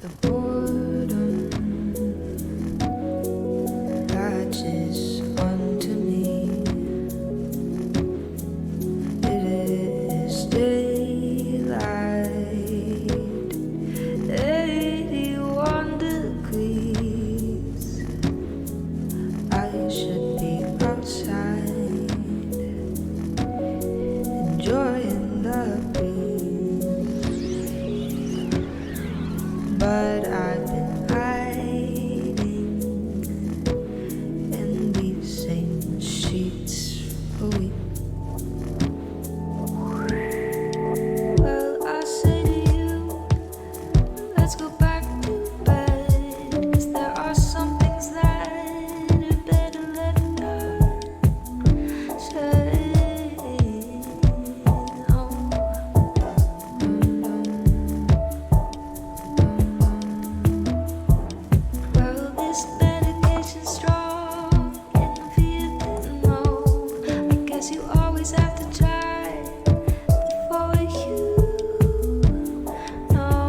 The boredom latches onto me. It is daylight, 81 degrees. I should be outside, enjoying the breeze, but I've been hiding in these same sheets for weeks. Well, I say to you, let's go back to bed, 'cause there are some things that are better let die. Say, oh, well, this medication's strong and feeling low. I guess you always have to try before you know.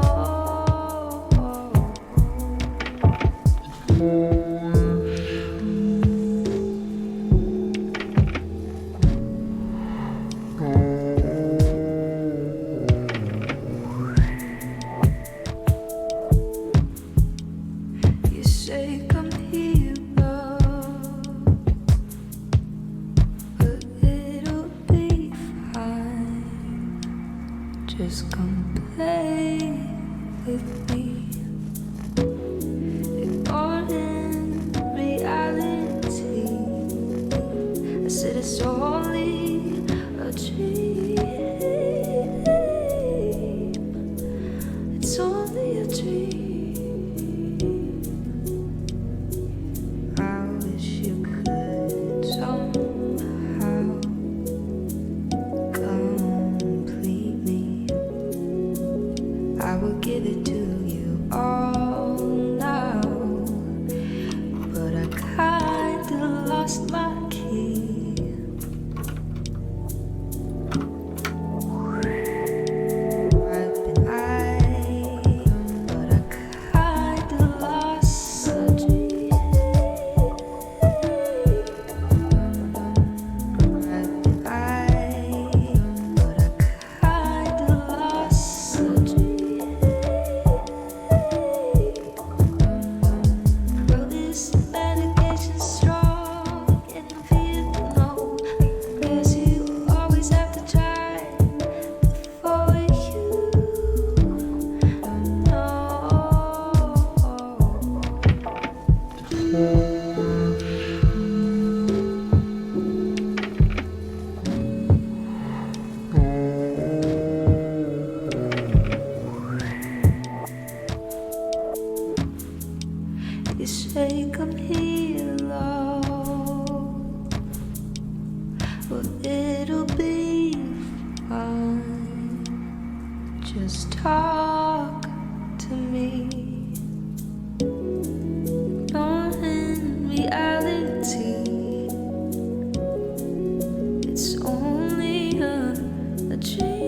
You say come here, love, but it'll be fine. Just come play with me. Ignoring reality, I said it's only a dream. It's only a dream. I wish you could somehow complete me. I would give it to you all now, but I kinda lost my key. I've been hiding, but I kinda lost the dream. I've been hiding, but I kinda lost the dream. Well, this medication's strong and feeling low. I guess you always have to try before you know. You say come here, love, well, it'll be fine. Just talk to me. Ignoring reality, it's only a dream.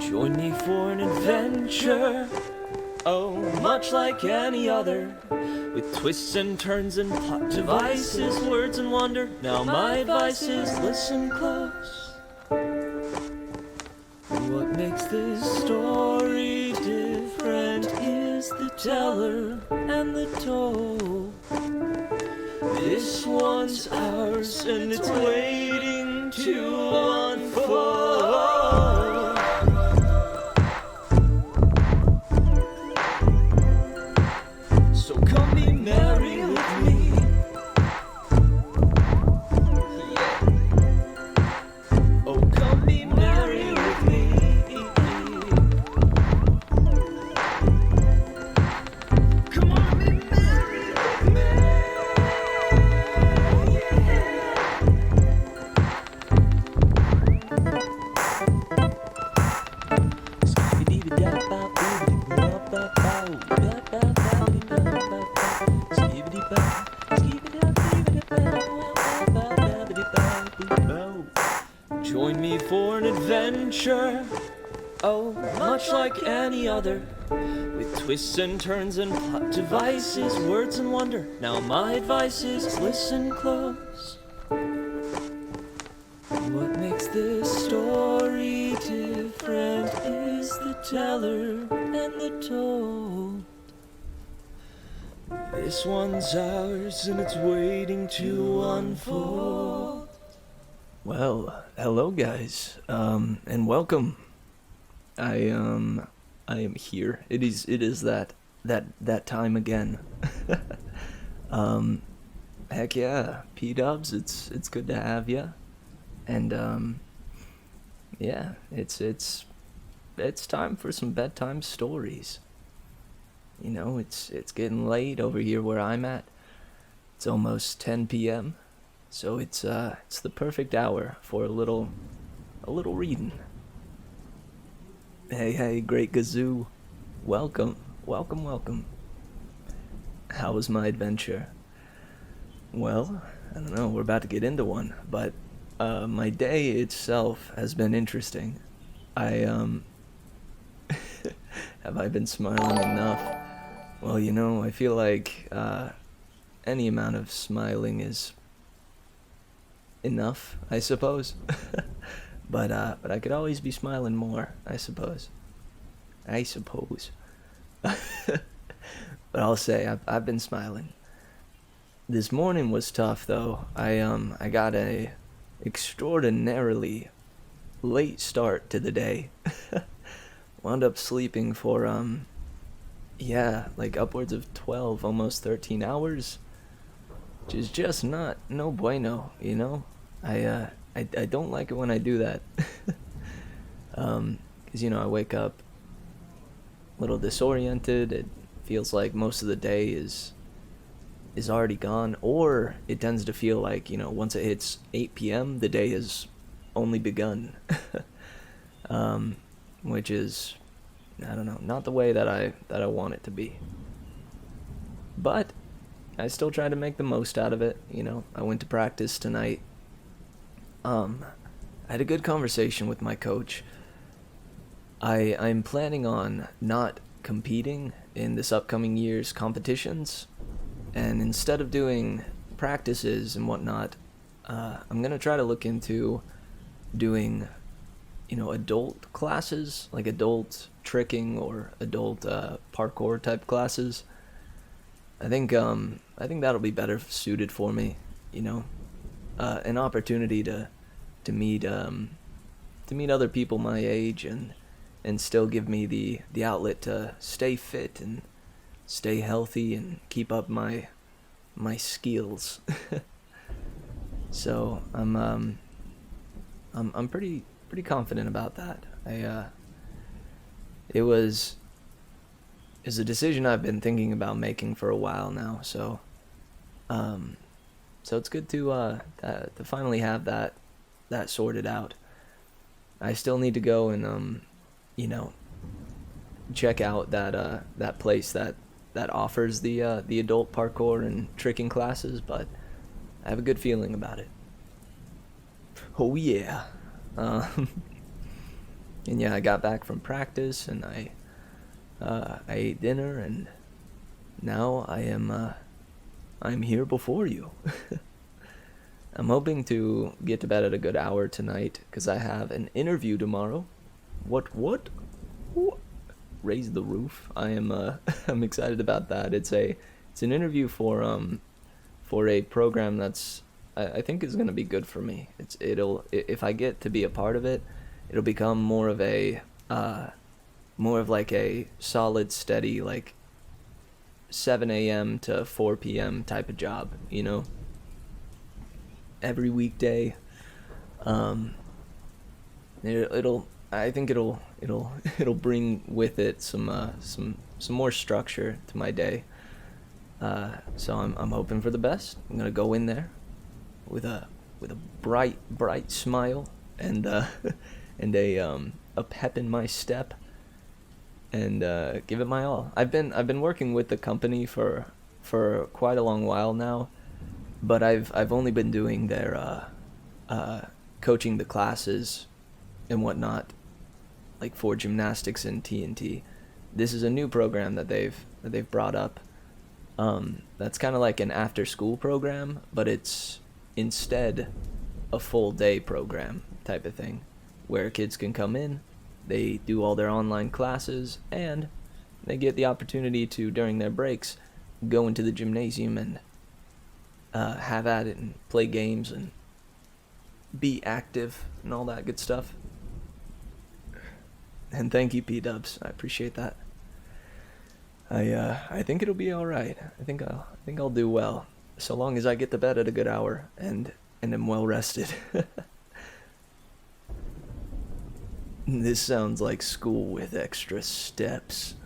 Join me for an adventure, oh, much like any other, with twists and turns and plot devices, words and wonder. Now my advice is listen close. What makes this story different is the teller and the told. This one's ours and it's waiting to unfold. So come be merry with me. Yeah. Oh, come be merry with me. Come on, be merry with me. Join me for an adventure, oh, much like any other, with twists and turns and plot devices, words and wonder. Now my advice is listen close. What makes this story different is the teller and the told. This one's ours and it's waiting to unfold. Well, hello guys, and welcome. I am here. It is that time again. Heck yeah, P-Dubs, it's good to have ya. And yeah, it's time for some bedtime stories. You know, it's getting late over here where I'm at. It's almost 10 p.m. So it's the perfect hour for a little reading. Hey, Great Gazoo. Welcome. How was my adventure? Well, I don't know, we're about to get into one, but my day itself has been interesting. Have I been smiling enough? Well, you know, I feel like any amount of smiling is enough, I suppose. but I could always be smiling more, I suppose. But I'll say I've been smiling. This morning was tough though. I got a extraordinarily late start to the day. Wound up sleeping for like upwards of 12, almost 13 hours, which is just no bueno, you know. I don't like it when I do that. 'Cause you know, I wake up a little disoriented. It feels like most of the day is already gone, or it tends to feel like, you know, once it hits 8 p.m. the day has only begun. Which is, I don't know, not the way that I want it to be. But I still try to make the most out of it, you know. I went to practice tonight. I had a good conversation with my coach. I'm planning on not competing in this upcoming year's competitions, and instead of doing practices and whatnot, I'm gonna try to look into doing, you know, adult classes, like adult tricking or adult parkour type classes. I think that'll be better suited for me, you know, an opportunity to meet other people my age and still give me the outlet to stay fit and stay healthy and keep up my skills. So I'm pretty confident about that. It was a decision I've been thinking about making for a while now, so it's good to finally have that sorted out. I still need to go and you know, check out that place that offers the adult parkour and tricking classes, but I have a good feeling about it. Oh yeah. And yeah, I got back from practice and I ate dinner, and now I'm here before you. I'm hoping to get to bed at a good hour tonight because I have an interview tomorrow. What? What? Raise the roof. I am I'm excited about that. It's an interview for a program that's I think is going to be good for me. It'll if I get to be a part of it, it'll become more of a more of like a solid steady like 7 a.m. to 4 p.m. type of job, you know? Every weekday. Um it'll I think it'll bring with it some more structure to my day. So I'm hoping for the best. I'm gonna go in there with a bright smile and and a pep in my step and give it my all. I've been working with the company for quite a long while now, but I've only been doing their coaching the classes and whatnot, like for gymnastics and TNT. This is a new program that they've brought up. That's kind of like an after school program, but it's instead a full day program type of thing, where kids can come in, they do all their online classes, and they get the opportunity to, during their breaks, go into the gymnasium and have at it and play games and be active and all that good stuff. And thank you, P Dubs. I appreciate that. I think it'll be all right. I think I'll do well, so long as I get to bed at a good hour and am well rested. This sounds like school with extra steps.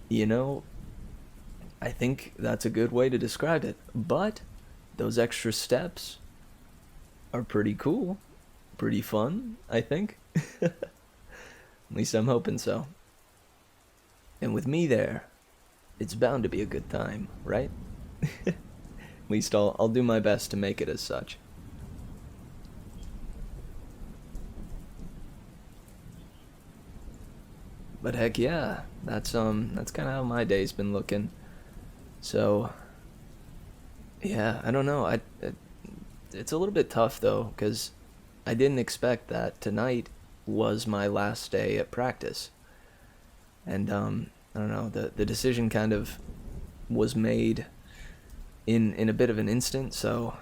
You know, I think that's a good way to describe it. But those extra steps are pretty cool, pretty fun, I think. At least I'm hoping so. And with me there, it's bound to be a good time, right? At least I'll do my best to make it as such. But heck yeah, that's kind of how my day's been looking. So yeah, I don't know. It's a little bit tough though, because I didn't expect that tonight was my last day at practice. And I don't know, the decision kind of was made in a bit of an instant, so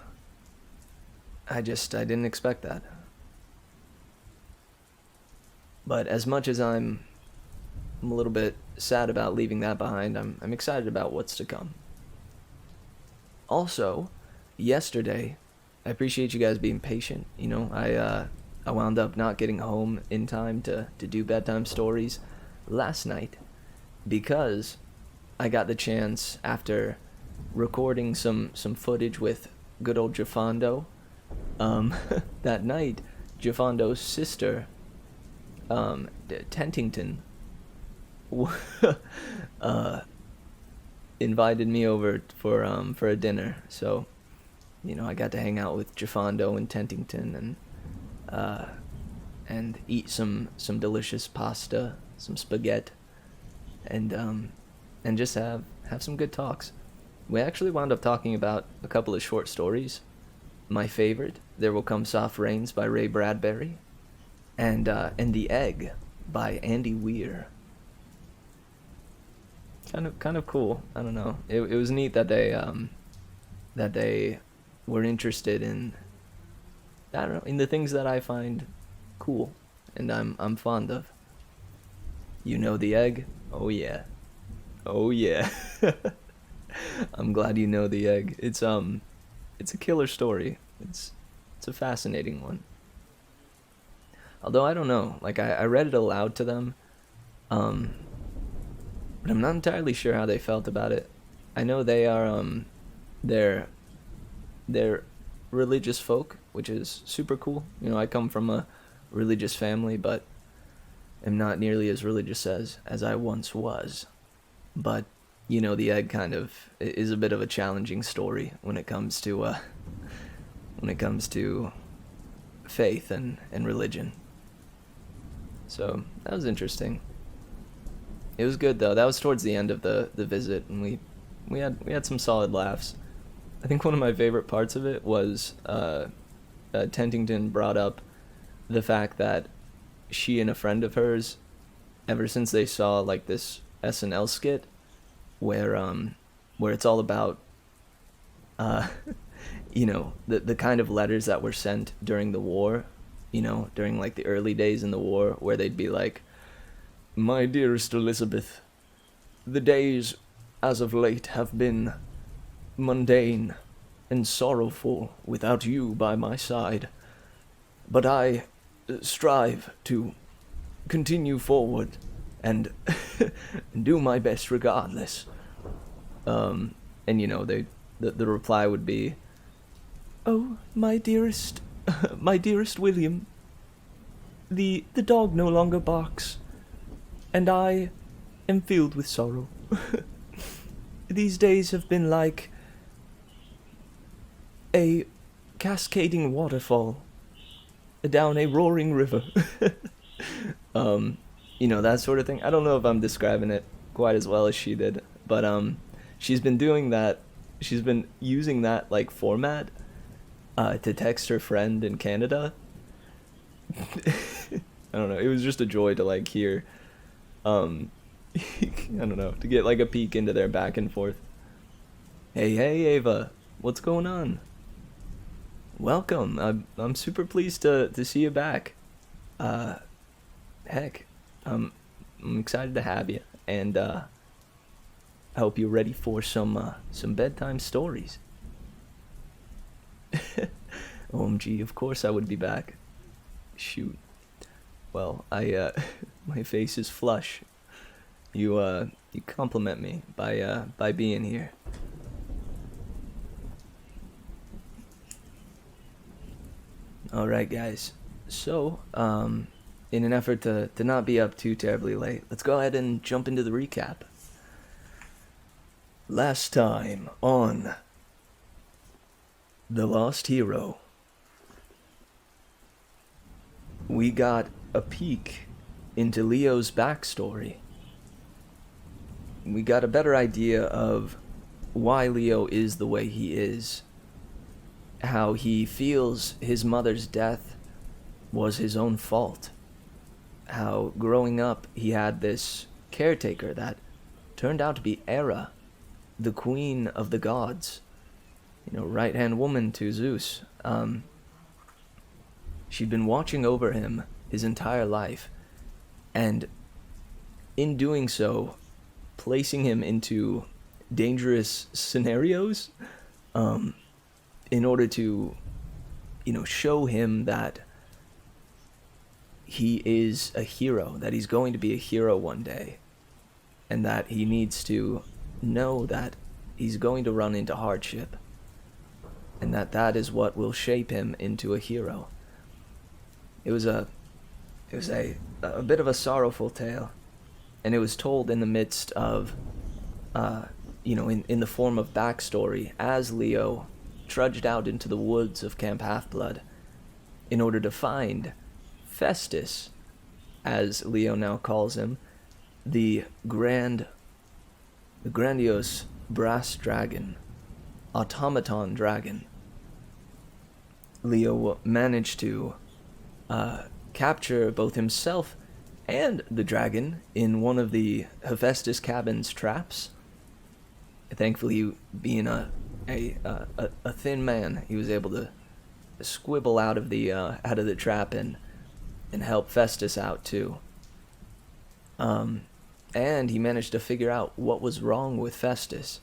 I didn't expect that. But as much as I'm a little bit sad about leaving that behind, I'm excited about what's to come. Also, yesterday, I appreciate you guys being patient. You know, I wound up not getting home in time to do bedtime stories last night because I got the chance after recording some footage with good old Jafando. That night, Jafondo's sister, Tentington, uh, invited me over for a dinner. So, you know, I got to hang out with Jafando and Tentington and eat some delicious pasta, some spaghetti, and just have some good talks. We actually wound up talking about a couple of short stories. My favorite, "There Will Come Soft Rains" by Ray Bradbury, and "The Egg" by Andy Weir. Kind of cool. I don't know. It was neat that they were interested in, I don't know, in the things that I find cool and I'm fond of. You know The Egg? Oh yeah. Oh yeah. I'm glad you know The Egg. It's a killer story. It's a fascinating one. Although I don't know, like I read it aloud to them, um, but I'm not entirely sure how they felt about it. I know they are they're they're religious folk, which is super cool. You know, I come from a religious family, but am not nearly as religious as I once was. But you know, The Egg kind of is a bit of a challenging story when it comes to faith and religion. So that was interesting. It was good though. That was towards the end of the visit, and we had some solid laughs. I think one of my favorite parts of it was Tentington brought up the fact that she and a friend of hers, ever since they saw like this SNL skit where it's all about uh the kind of letters that were sent during the war, during like the early days in the war, where they'd be like, "My dearest Elizabeth, the days as of late have been mundane and sorrowful without you by my side, but I strive to continue forward and do my best regardless." And the reply would be, "Oh, my dearest, my dearest William, the dog no longer barks, and I am filled with sorrow. These days have been like a cascading waterfall down a roaring river." That sort of thing. I don't know if I'm describing it quite as well as she did, but she's been doing that. She's been using that like format to text her friend in Canada. I don't know. It was just a joy to like hear. I don't know, to get like a peek into their back and forth. Hey, Ava, what's going on? Welcome. I'm super pleased to see you back. Heck, I'm excited to have you, and I hope you're ready for some bedtime stories. OMG, of course I would be back. Shoot. Well, my face is flush. You compliment me by being here. All right, guys. So, in an effort to not be up too terribly late, let's go ahead and jump into the recap. Last time on The Lost Hero, we got a peek into Leo's backstory. We got a better idea of why Leo is the way he is, how he feels his mother's death was his own fault, how growing up he had this caretaker that turned out to be Hera, the queen of the gods, right-hand woman to Zeus. She'd been watching over him his entire life, and in doing so, placing him into dangerous scenarios, in order to, show him that he is a hero, that he's going to be a hero one day, and that he needs to know that he's going to run into hardship, and that is what will shape him into a hero. It was a bit of a sorrowful tale, and it was told in the midst of, in the form of backstory, as Leo trudged out into the woods of Camp Half-Blood in order to find Festus, as Leo now calls him, the grandiose brass dragon, automaton dragon. Leo managed to capture both himself and the dragon in one of the Hephaestus cabin's traps. Thankfully, being a thin man, he was able to squibble out of the trap and help Festus out too. And he managed to figure out what was wrong with Festus.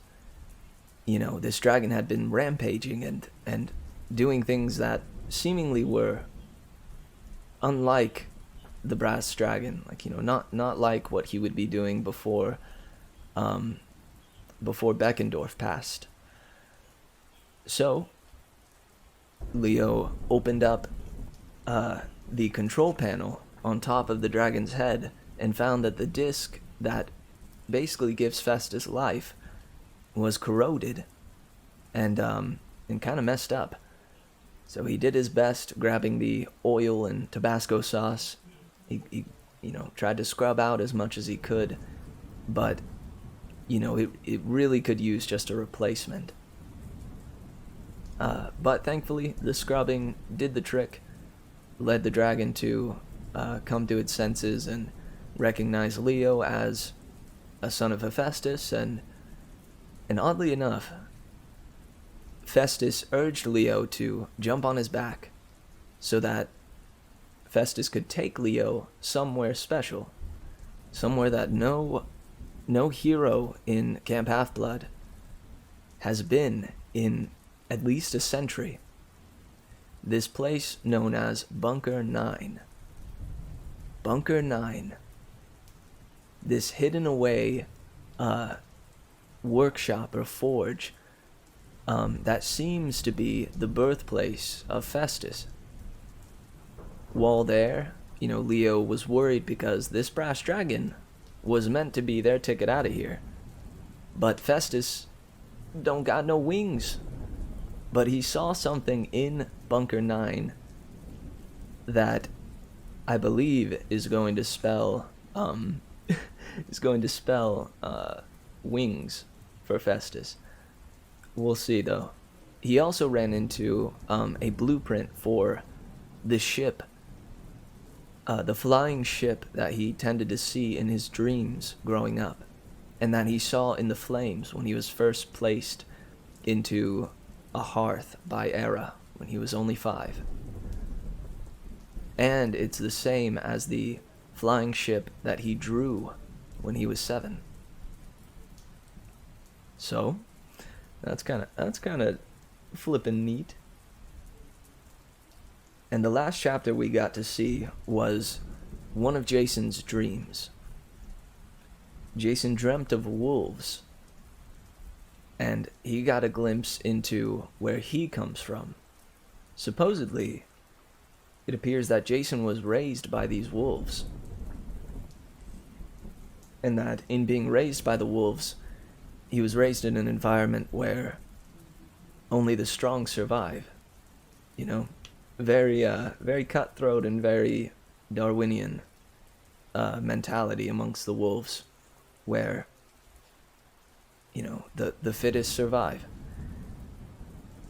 This dragon had been rampaging and doing things that seemingly were unlike the brass dragon, not like what he would be doing before Beckendorf passed. So Leo opened up the control panel on top of the dragon's head and found that the disc that basically gives Festus life was corroded and kind of messed up. So he did his best, grabbing the oil and Tabasco sauce. He tried to scrub out as much as he could, but, it really could use just a replacement. But thankfully, the scrubbing did the trick, led the dragon to come to its senses and recognize Leo as a son of Hephaestus, and oddly enough, Festus urged Leo to jump on his back so that Festus could take Leo somewhere special, somewhere that no hero in Camp Half-Blood has been in at least a century. This place known as Bunker 9. Bunker 9. This hidden away workshop or forge that seems to be the birthplace of Festus. While there, Leo was worried because this brass dragon was meant to be their ticket out of here. But Festus don't got no wings. But he saw something in Bunker 9 that I believe is going to spell wings for Festus. We'll see though. He also ran into a blueprint for the ship, the flying ship that he tended to see in his dreams growing up, and that he saw in the flames when he was first placed into a hearth by Era when he was only 5. And it's the same as the flying ship that he drew when he was 7. So, that's kind of flippin' neat. And the last chapter we got to see was one of Jason's dreams. Jason dreamt of wolves, and he got a glimpse into where he comes from. Supposedly, it appears that Jason was raised by these wolves, and that in being raised by the wolves, he was raised in an environment where only the strong survive. Very cutthroat and very Darwinian mentality amongst the wolves, where the fittest survive.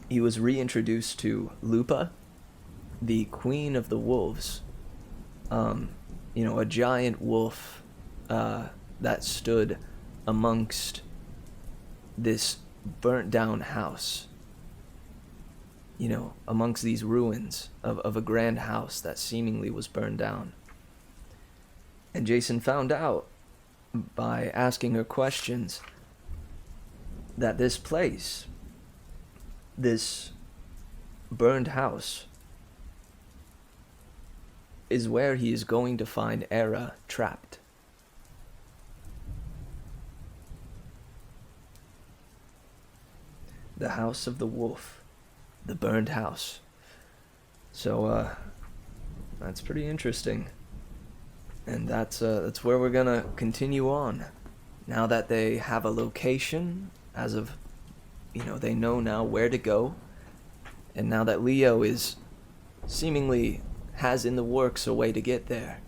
He was reintroduced to Lupa, the queen of the wolves. A giant wolf that stood amongst this burnt down house. Amongst these ruins of a grand house that seemingly was burned down. And Jason found out by asking her questions that this place, this burned house, is where he is going to find Era trapped. The House of the Wolf. The burned house. So, that's pretty interesting. And that's where we're gonna continue on. Now that they have a location, as of, they know now where to go. And now that Leo is seemingly has in the works a way to get there.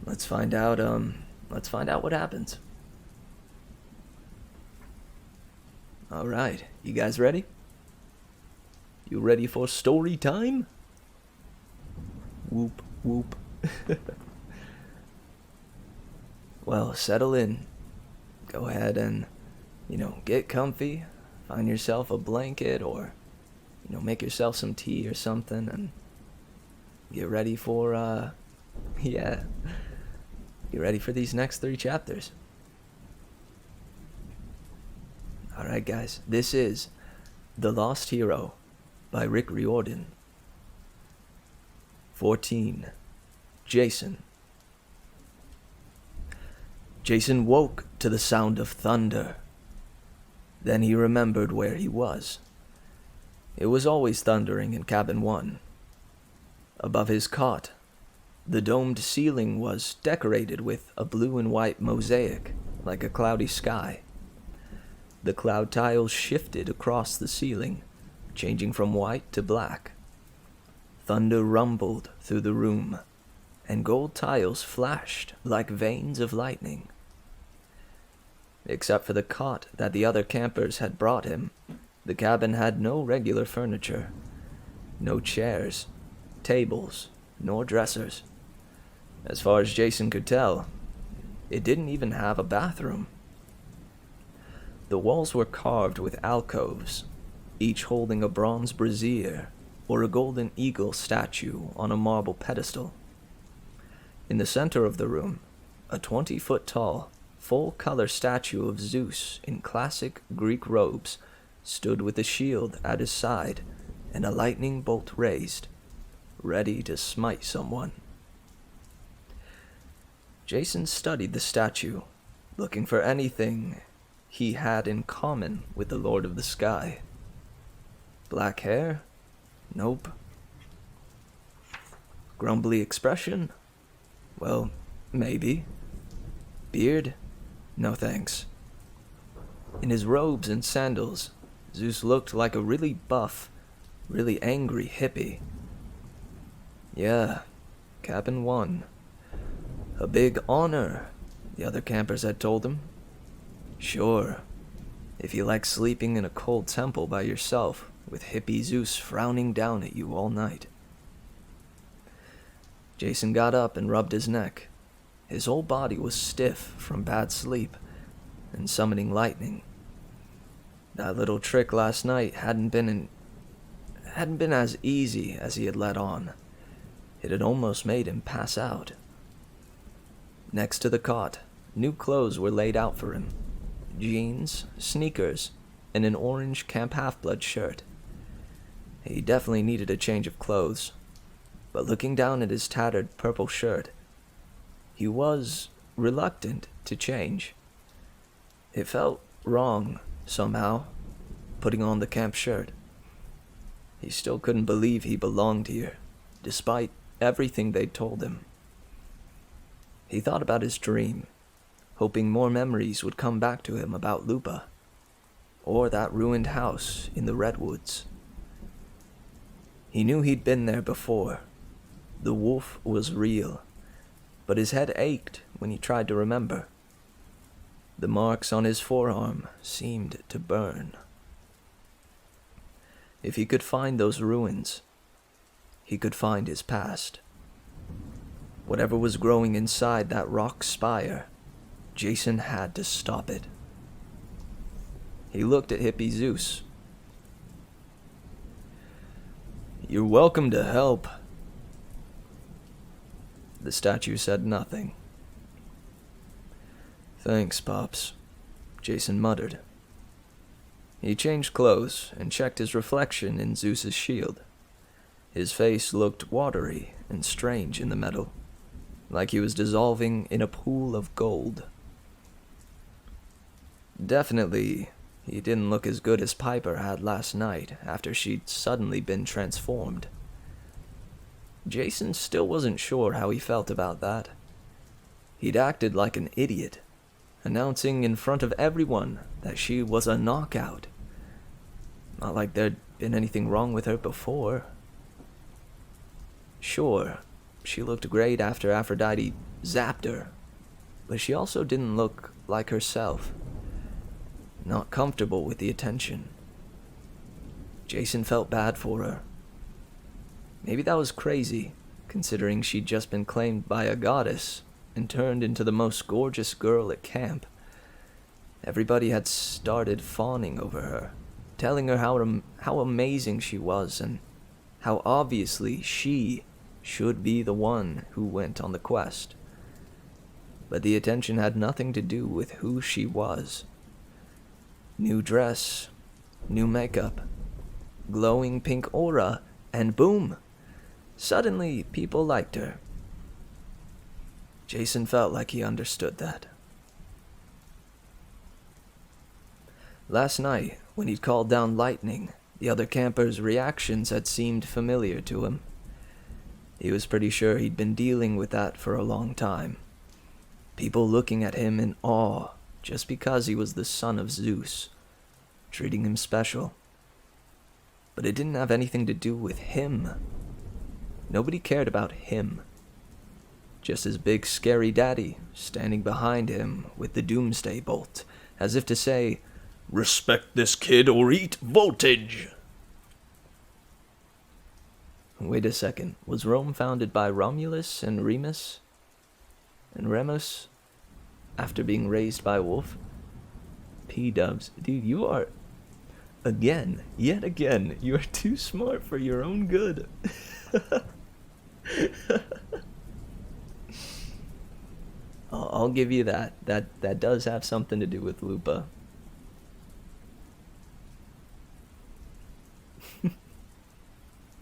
Let's find out what happens. Alright, you guys ready? You ready for story time? Whoop, whoop. Well, settle in. Go ahead and, get comfy. Find yourself a blanket or, make yourself some tea or something and get ready for, get ready for these next 3 chapters. Alright, guys. This is The Lost Hero by Rick Riordan. 14. Jason. Jason woke to the sound of thunder. Then he remembered where he was. It was always thundering in cabin 1. Above his cot, the domed ceiling was decorated with a blue and white mosaic like a cloudy sky. The cloud tiles shifted across the ceiling, changing from white to black. Thunder rumbled through the room, and gold tiles flashed like veins of lightning. Except for the cot that the other campers had brought him, the cabin had no regular furniture. No chairs, tables, nor dressers. As far as Jason could tell, it didn't even have a bathroom. The walls were carved with alcoves, each holding a bronze brazier or a golden eagle statue on a marble pedestal. In the center of the room, a 20-foot-tall, full-color statue of Zeus in classic Greek robes stood with a shield at his side and a lightning bolt raised, ready to smite someone. Jason studied the statue, looking for anything he had in common with the Lord of the Sky. Black hair? Nope. Grumbly expression? Well, maybe. Beard? No thanks. In his robes and sandals, Zeus looked like a really buff, really angry hippie. Yeah, Cabin 1. A big honor, the other campers had told him. Sure, if you like sleeping in a cold temple by yourself with hippie Zeus frowning down at you all night. Jason got up and rubbed his neck. His whole body was stiff from bad sleep and summoning lightning. That little trick last night hadn't been as easy as he had let on. It had almost made him pass out. Next to the cot, new clothes were laid out for him. Jeans, sneakers, and an orange Camp Half-Blood shirt. He definitely needed a change of clothes, but looking down at his tattered purple shirt, he was reluctant to change. It felt wrong, somehow, putting on the camp shirt. He still couldn't believe he belonged here, despite everything they'd told him. He thought about his dream, hoping more memories would come back to him about Lupa, or that ruined house in the redwoods. He knew he'd been there before. The wolf was real, but his head ached when he tried to remember. The marks on his forearm seemed to burn. If he could find those ruins, he could find his past. Whatever was growing inside that rock spire, Jason had to stop it. He looked at hippie Zeus. "You're welcome to help." The statue said nothing. "Thanks, Pops," Jason muttered. He changed clothes and checked his reflection in Zeus's shield. His face looked watery and strange in the metal, like he was dissolving in a pool of gold. Definitely, he didn't look as good as Piper had last night after she'd suddenly been transformed. Jason still wasn't sure how he felt about that. He'd acted like an idiot, announcing in front of everyone that she was a knockout. Not like there'd been anything wrong with her before. Sure, she looked great after Aphrodite zapped her, but she also didn't look like herself. Not comfortable with the attention. Jason felt bad for her. Maybe that was crazy, considering she'd just been claimed by a goddess and turned into the most gorgeous girl at camp. Everybody had started fawning over her, telling her how amazing she was and how obviously she should be the one who went on the quest. But the attention had nothing to do with who she was. New dress, new makeup, glowing pink aura, and boom! Suddenly, people liked her. Jason felt like he understood that. Last night, when he'd called down lightning, the other campers' reactions had seemed familiar to him. He was pretty sure he'd been dealing with that for a long time. People looking at him in awe just because he was the son of Zeus, treating him special. But it didn't have anything to do with him. Nobody cared about him. just his big scary daddy standing behind him with the doomsday bolt, as if to say, "Respect this kid or eat voltage!" Wait a second, was Rome founded by Romulus and Remus? And Remus? After being raised by a wolf? P-dubs. Dude, you are... yet again, you are too smart for your own good. I'll give you that. That does have something to do with Lupa.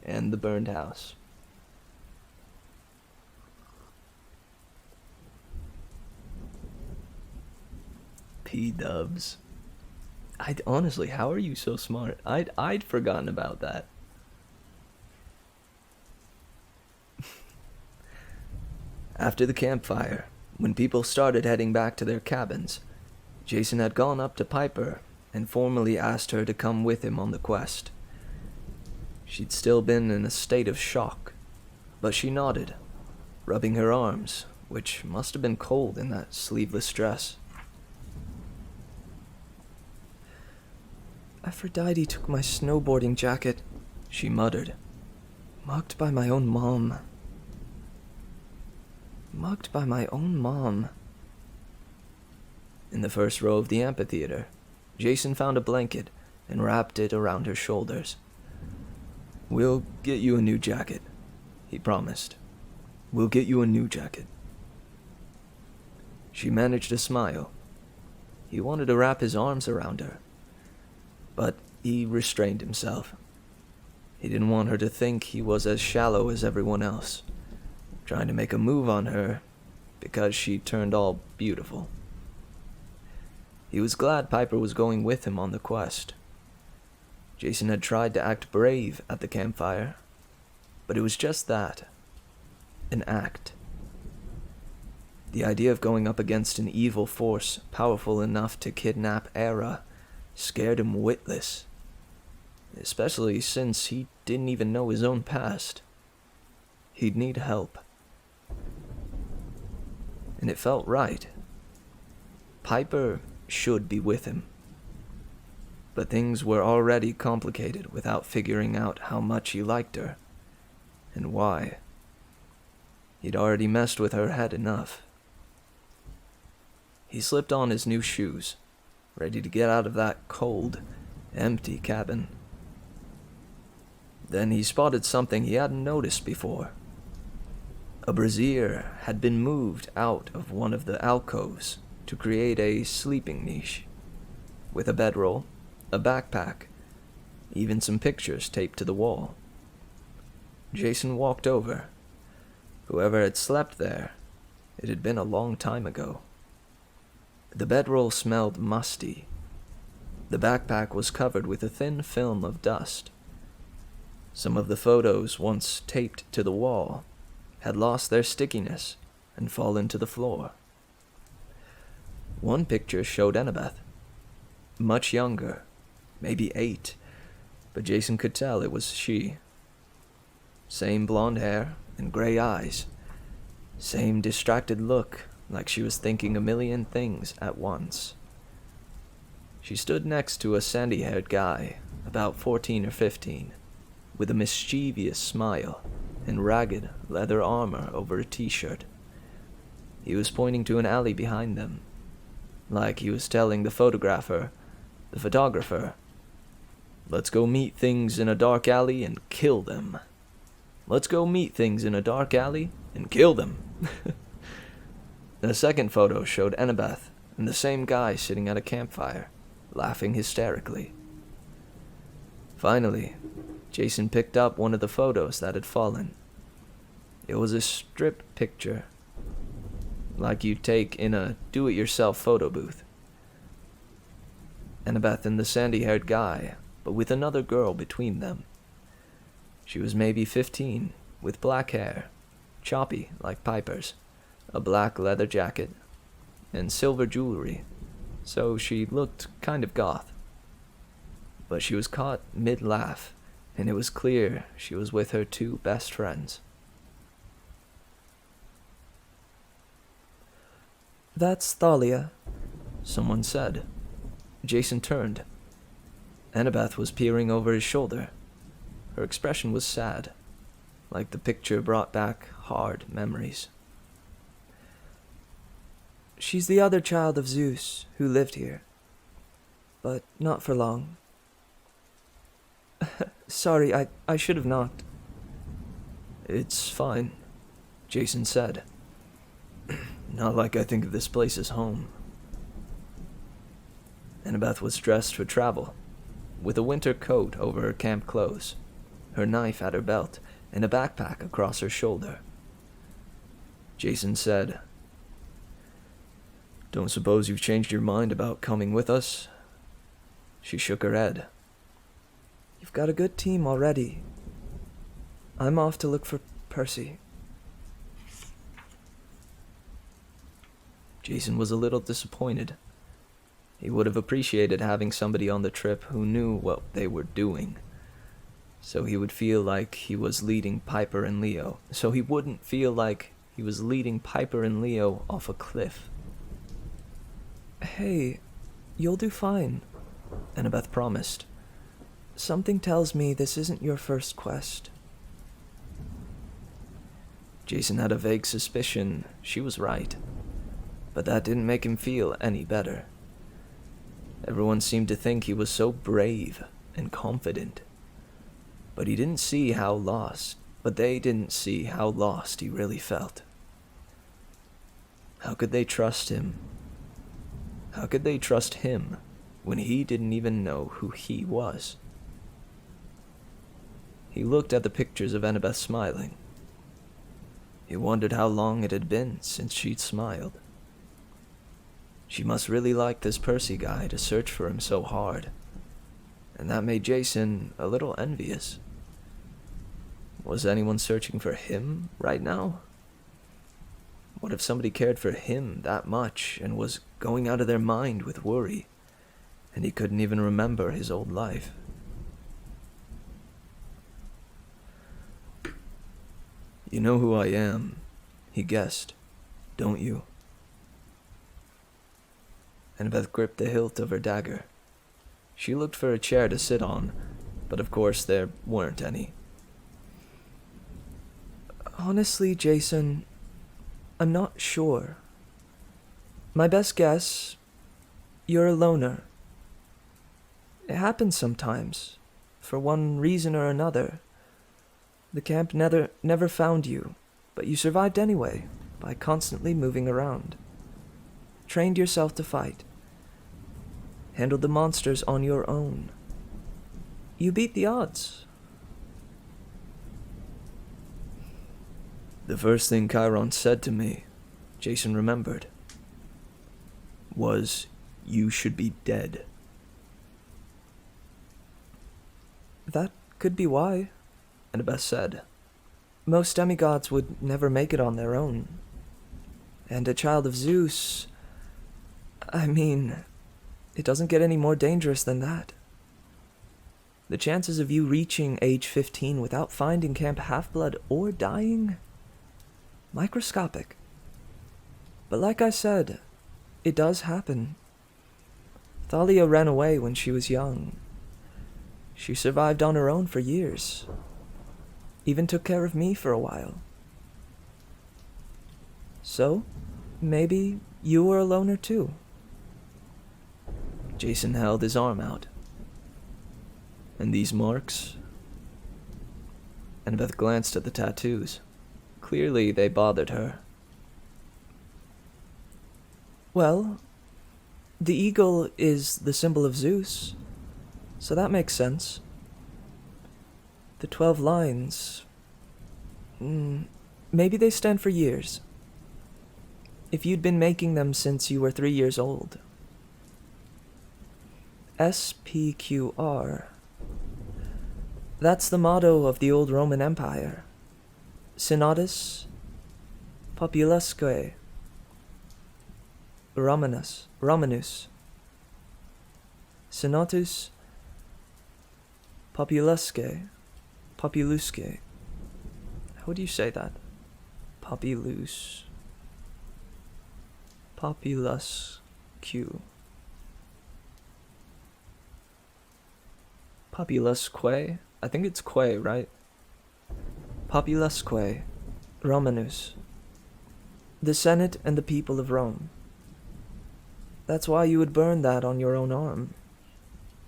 And the burned house. P-dubs. Honestly, how are you so smart? I'd forgotten about that. After the campfire, when people started heading back to their cabins, Jason had gone up to Piper and formally asked her to come with him on the quest. She'd still been in a state of shock, but she nodded, rubbing her arms, which must have been cold in that sleeveless dress. "Aphrodite took my snowboarding jacket," she muttered. "Mugged by my own mom. Mugged by my own mom." In the first row of the amphitheater, Jason found a blanket and wrapped it around her shoulders. "We'll get you a new jacket," he promised. "We'll get you a new jacket." She managed a smile. He wanted to wrap his arms around her, but he restrained himself. He didn't want her to think he was as shallow as everyone else, trying to make a move on her because she turned all beautiful. He was glad Piper was going with him on the quest. Jason had tried to act brave at the campfire, but it was just that, an act. The idea of going up against an evil force powerful enough to kidnap Era scared him witless, especially since he didn't even know his own past. He'd need help. And it felt right. Piper should be with him. But things were already complicated without figuring out how much he liked her, and why. He'd already messed with her head enough. He slipped on his new shoes, ready to get out of that cold, empty cabin. Then he spotted something he hadn't noticed before. A brazier had been moved out of one of the alcoves to create a sleeping niche, with a bedroll, a backpack, even some pictures taped to the wall. Jason walked over. Whoever had slept there, it had been a long time ago. The bedroll smelled musty. The backpack was covered with a thin film of dust. Some of the photos, once taped to the wall, had lost their stickiness and fallen to the floor. One picture showed Annabeth, much younger, maybe 8, but Jason could tell it was she. Same blonde hair and gray eyes. Same distracted look, like she was thinking a million things at once. She stood next to a sandy-haired guy, about 14 or 15, with a mischievous smile and ragged leather armor over a t-shirt. He was pointing to an alley behind them, like he was telling the photographer, "Let's go meet things in a dark alley and kill them. Let's go meet things in a dark alley and kill them." The second photo showed Annabeth and the same guy sitting at a campfire, laughing hysterically. Finally, Jason picked up one of the photos that had fallen. It was a strip picture, like you'd take in a do-it-yourself photo booth. Annabeth and the sandy-haired guy, but with another girl between them. She was maybe 15, with black hair, choppy like Piper's, a black leather jacket, and silver jewelry, so she looked kind of goth. But she was caught mid-laugh, and it was clear she was with her 2 best friends. That's Thalia, someone said. Jason turned. Annabeth was peering over his shoulder. Her expression was sad, like the picture brought back hard memories. She's the other child of Zeus who lived here, but not for long. Sorry, I should have knocked. It's fine, Jason said. Not like I think of this place as home. Annabeth was dressed for travel, with a winter coat over her camp clothes, her knife at her belt, and a backpack across her shoulder. Jason said, "Don't suppose you've changed your mind about coming with us?" She shook her head. You've got a good team already. I'm off to look for Percy. Jason was a little disappointed. He would have appreciated having somebody on the trip who knew what they were doing, so he would feel like he was leading Piper and Leo, off a cliff. Hey, you'll do fine, Annabeth promised. Something tells me this isn't your first quest. Jason had a vague suspicion she was right, but that didn't make him feel any better. Everyone seemed to think he was so brave and confident, but they didn't see how lost he really felt. How could they trust him? How could they trust him when he didn't even know who he was? He looked at the pictures of Annabeth smiling. He wondered how long it had been since she'd smiled. She must really like this Percy guy to search for him so hard, and that made Jason a little envious. Was anyone searching for him right now? What if somebody cared for him that much and was going out of their mind with worry, and he couldn't even remember his old life? You know who I am, he guessed, don't you? Annabeth gripped the hilt of her dagger. She looked for a chair to sit on, but of course there weren't any. Honestly, Jason, I'm not sure. My best guess, you're a loner. It happens sometimes, for one reason or another. The camp never found you, but you survived anyway, by constantly moving around. Trained yourself to fight. Handled the monsters on your own. You beat the odds. The first thing Chiron said to me, Jason remembered, was, "You should be dead." That could be why, Annabeth said. Most demigods would never make it on their own. And a child of Zeus, it doesn't get any more dangerous than that. The chances of you reaching age 15 without finding Camp Half-Blood or dying? Microscopic. But like I said, it does happen. Thalia ran away when she was young. She survived on her own for years. Even took care of me for a while. So, maybe you were a loner too. Jason held his arm out. And these marks? Annabeth glanced at the tattoos. Clearly they bothered her. Well, the eagle is the symbol of Zeus, so that makes sense. The 12 lines, maybe they stand for years. If you'd been making them since you were 3 years old. SPQR. That's the motto of the old Roman Empire. Senatus Populusque Romanus. Senatus Populusque. How would you say that? Populus. Populusque. Populusque? I think it's que, right? Populusque. Romanus. The Senate and the people of Rome. That's why you would burn that on your own arm.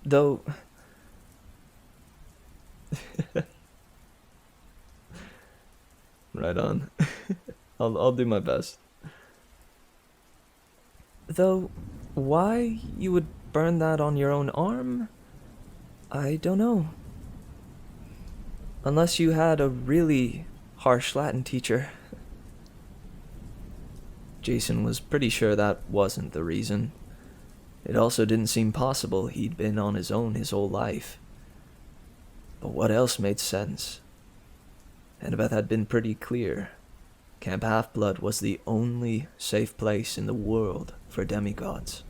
Though... Right on. I'll do my best. Though, why you would burn that on your own arm? I don't know. Unless you had a really harsh Latin teacher. Jason was pretty sure that wasn't the reason. It also didn't seem possible he'd been on his own his whole life. But what else made sense? Annabeth had been pretty clear. Camp Half-Blood was the only safe place in the world for demigods.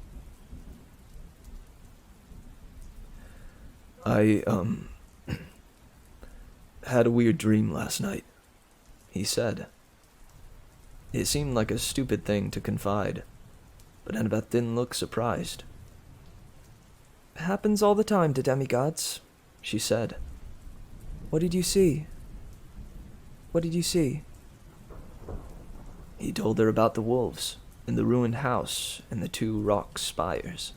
I, had a weird dream last night, he said. It seemed like a stupid thing to confide, but Annabeth didn't look surprised. Happens all the time to demigods, she said. What did you see? What did you see? He told her about the wolves, and the ruined house, and the 2 rock spires.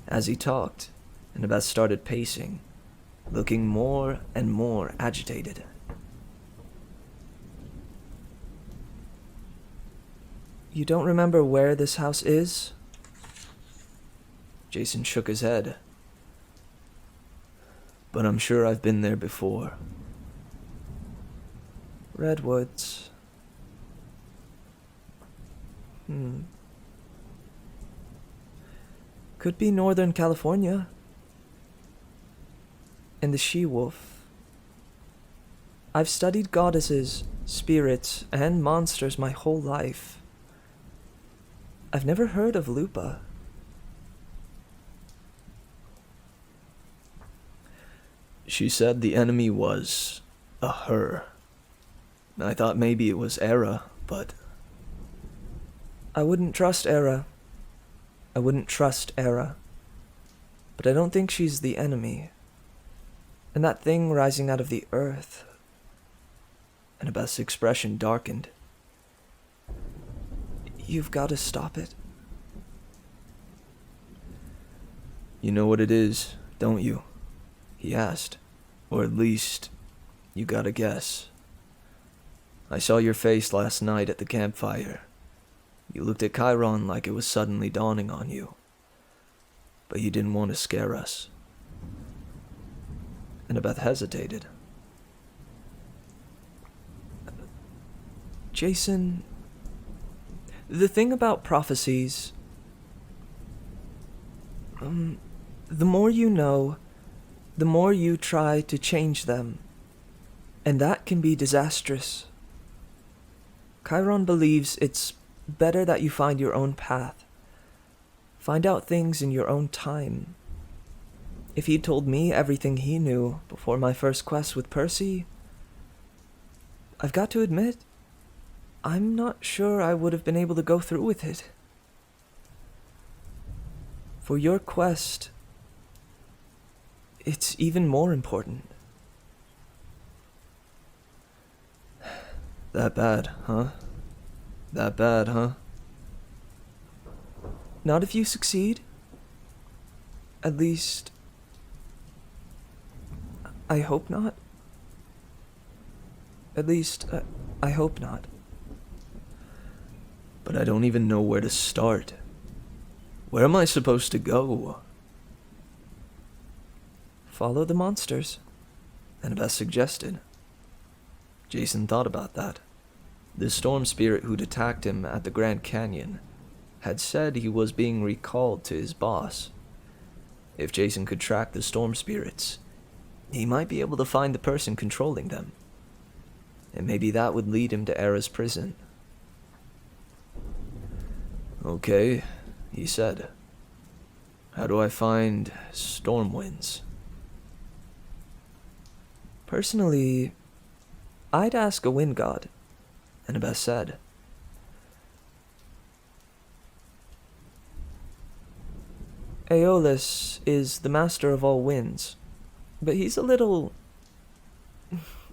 As he talked, Annabeth started pacing, looking more and more agitated. You don't remember where this house is? Jason shook his head. But I'm sure I've been there before. Redwoods. Could be Northern California. And the she-wolf. I've studied goddesses, spirits, and monsters my whole life. I've never heard of Lupa. She said the enemy was a her. I thought maybe it was Era, but... I wouldn't trust Era. But I don't think she's the enemy. And that thing rising out of the earth... Annabeth's expression darkened. You've got to stop it. You know what it is, don't you? He asked. Or at least, you gotta guess. I saw your face last night at the campfire. You looked at Chiron like it was suddenly dawning on you. But you didn't want to scare us. Annabeth hesitated. Jason, the thing about prophecies... the more you know, the more you try to change them. And that can be disastrous. Chiron believes it's better that you find your own path. Find out things in your own time. If he'd told me everything he knew before my first quest with Percy, I've got to admit, I'm not sure I would have been able to go through with it. For your quest, it's even more important. That bad, huh? That bad, huh? Not if you succeed. At least, I hope not. At least, I hope not. But I don't even know where to start. Where am I supposed to go? Follow the monsters, Annabeth suggested. Jason thought about that. The storm spirit who'd attacked him at the Grand Canyon had said he was being recalled to his boss. If Jason could track the storm spirits, he might be able to find the person controlling them. And maybe that would lead him to Era's prison. Okay, he said. How do I find storm winds? Personally, I'd ask a wind god, Annabeth said. Aeolus is the master of all winds, but he's a little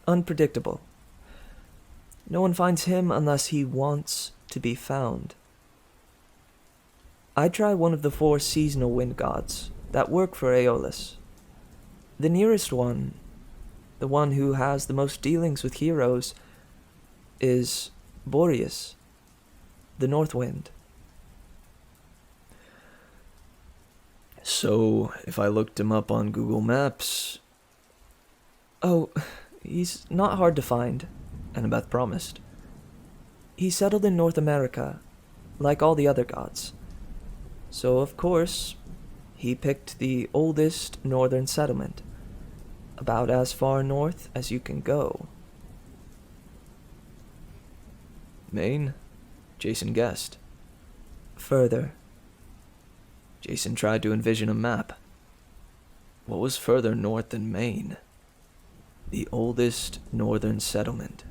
unpredictable. No one finds him unless he wants to be found. I try one of the 4 seasonal wind gods that work for Aeolus. The nearest one, the one who has the most dealings with heroes, is Boreas, the north wind. So, if I looked him up on Google Maps... Oh, he's not hard to find, Annabeth promised. He settled in North America, like all the other gods. So, of course, he picked the oldest northern settlement, about as far north as you can go. Maine? Jason guessed. Further. Jason tried to envision a map. What was further north than Maine? The oldest northern settlement.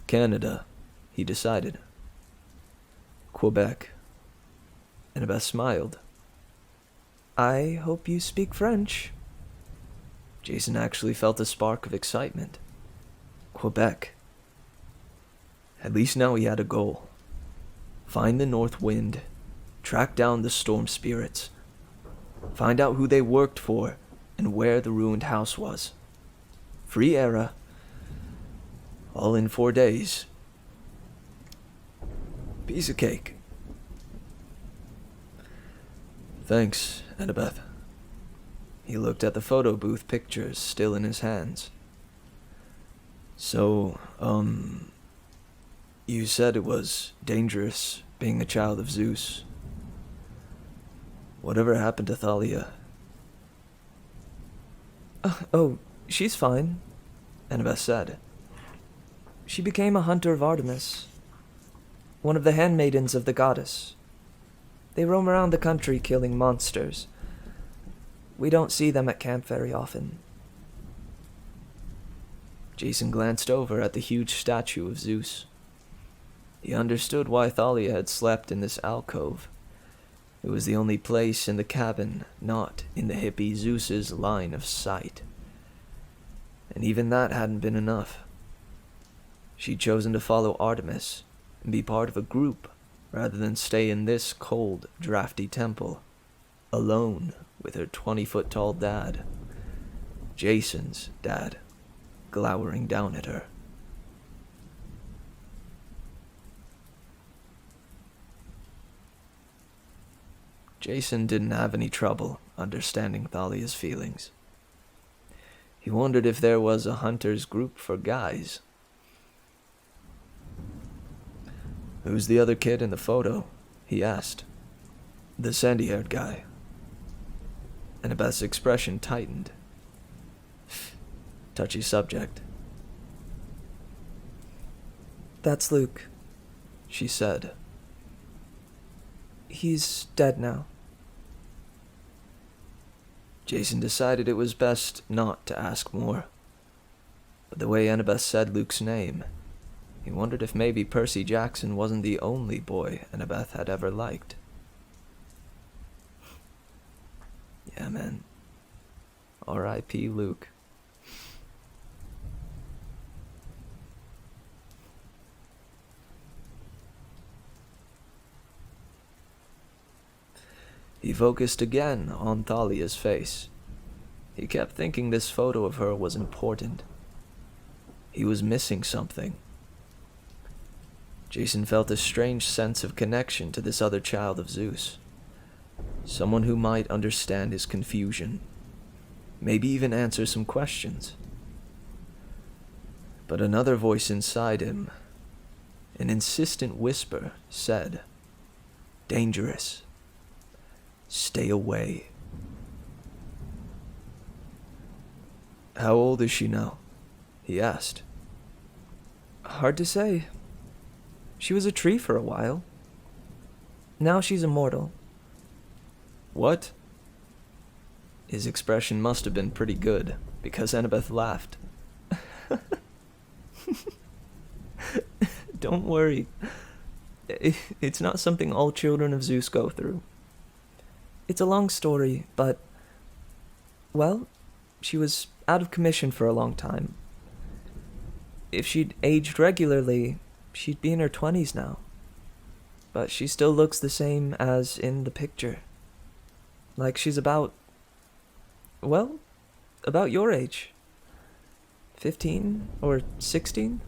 Canada, he decided. Quebec. Annabeth smiled. I hope you speak French. Jason actually felt a spark of excitement. Quebec. At least now he had a goal. Find the north wind, track down the storm spirits, find out who they worked for and where the ruined house was. Free era. All in 4 days. Piece of cake. Thanks, Annabeth. He looked at the photo booth pictures still in his hands. So, you said it was dangerous being a child of Zeus. Whatever happened to Thalia? Oh, she's fine, Annabeth said. She became a hunter of Artemis, one of the handmaidens of the goddess. They roam around the country killing monsters. We don't see them at camp very often. Jason glanced over at the huge statue of Zeus. He understood why Thalia had slept in this alcove. It was the only place in the cabin not in the hippie Zeus's line of sight. And even that hadn't been enough. She'd chosen to follow Artemis and be part of a group rather than stay in this cold, drafty temple, alone with her 20-foot-tall dad, Jason's dad, glowering down at her. Jason didn't have any trouble understanding Thalia's feelings. He wondered if there was a hunter's group for guys. Who's the other kid in the photo? He asked. The sandy-haired guy. Annabeth's expression tightened. Touchy subject. That's Luke, she said. He's dead now. Jason decided it was best not to ask more. But the way Annabeth said Luke's name, he wondered if maybe Percy Jackson wasn't the only boy Annabeth had ever liked. Yeah, man. R.I.P. Luke. He focused again on Thalia's face. He kept thinking this photo of her was important. He was missing something. Jason felt a strange sense of connection to this other child of Zeus. Someone who might understand his confusion. Maybe even answer some questions. But another voice inside him, an insistent whisper, said, "Dangerous. Stay away." How old is she now? He asked. Hard to say. She was a tree for a while. Now she's immortal. What? His expression must have been pretty good, because Annabeth laughed. Don't worry. It's not something all children of Zeus go through. It's a long story, but, well, she was out of commission for a long time. If she'd aged regularly, she'd be in her 20s now. But she still looks the same as in the picture. Like she's about your age. 15 or 16?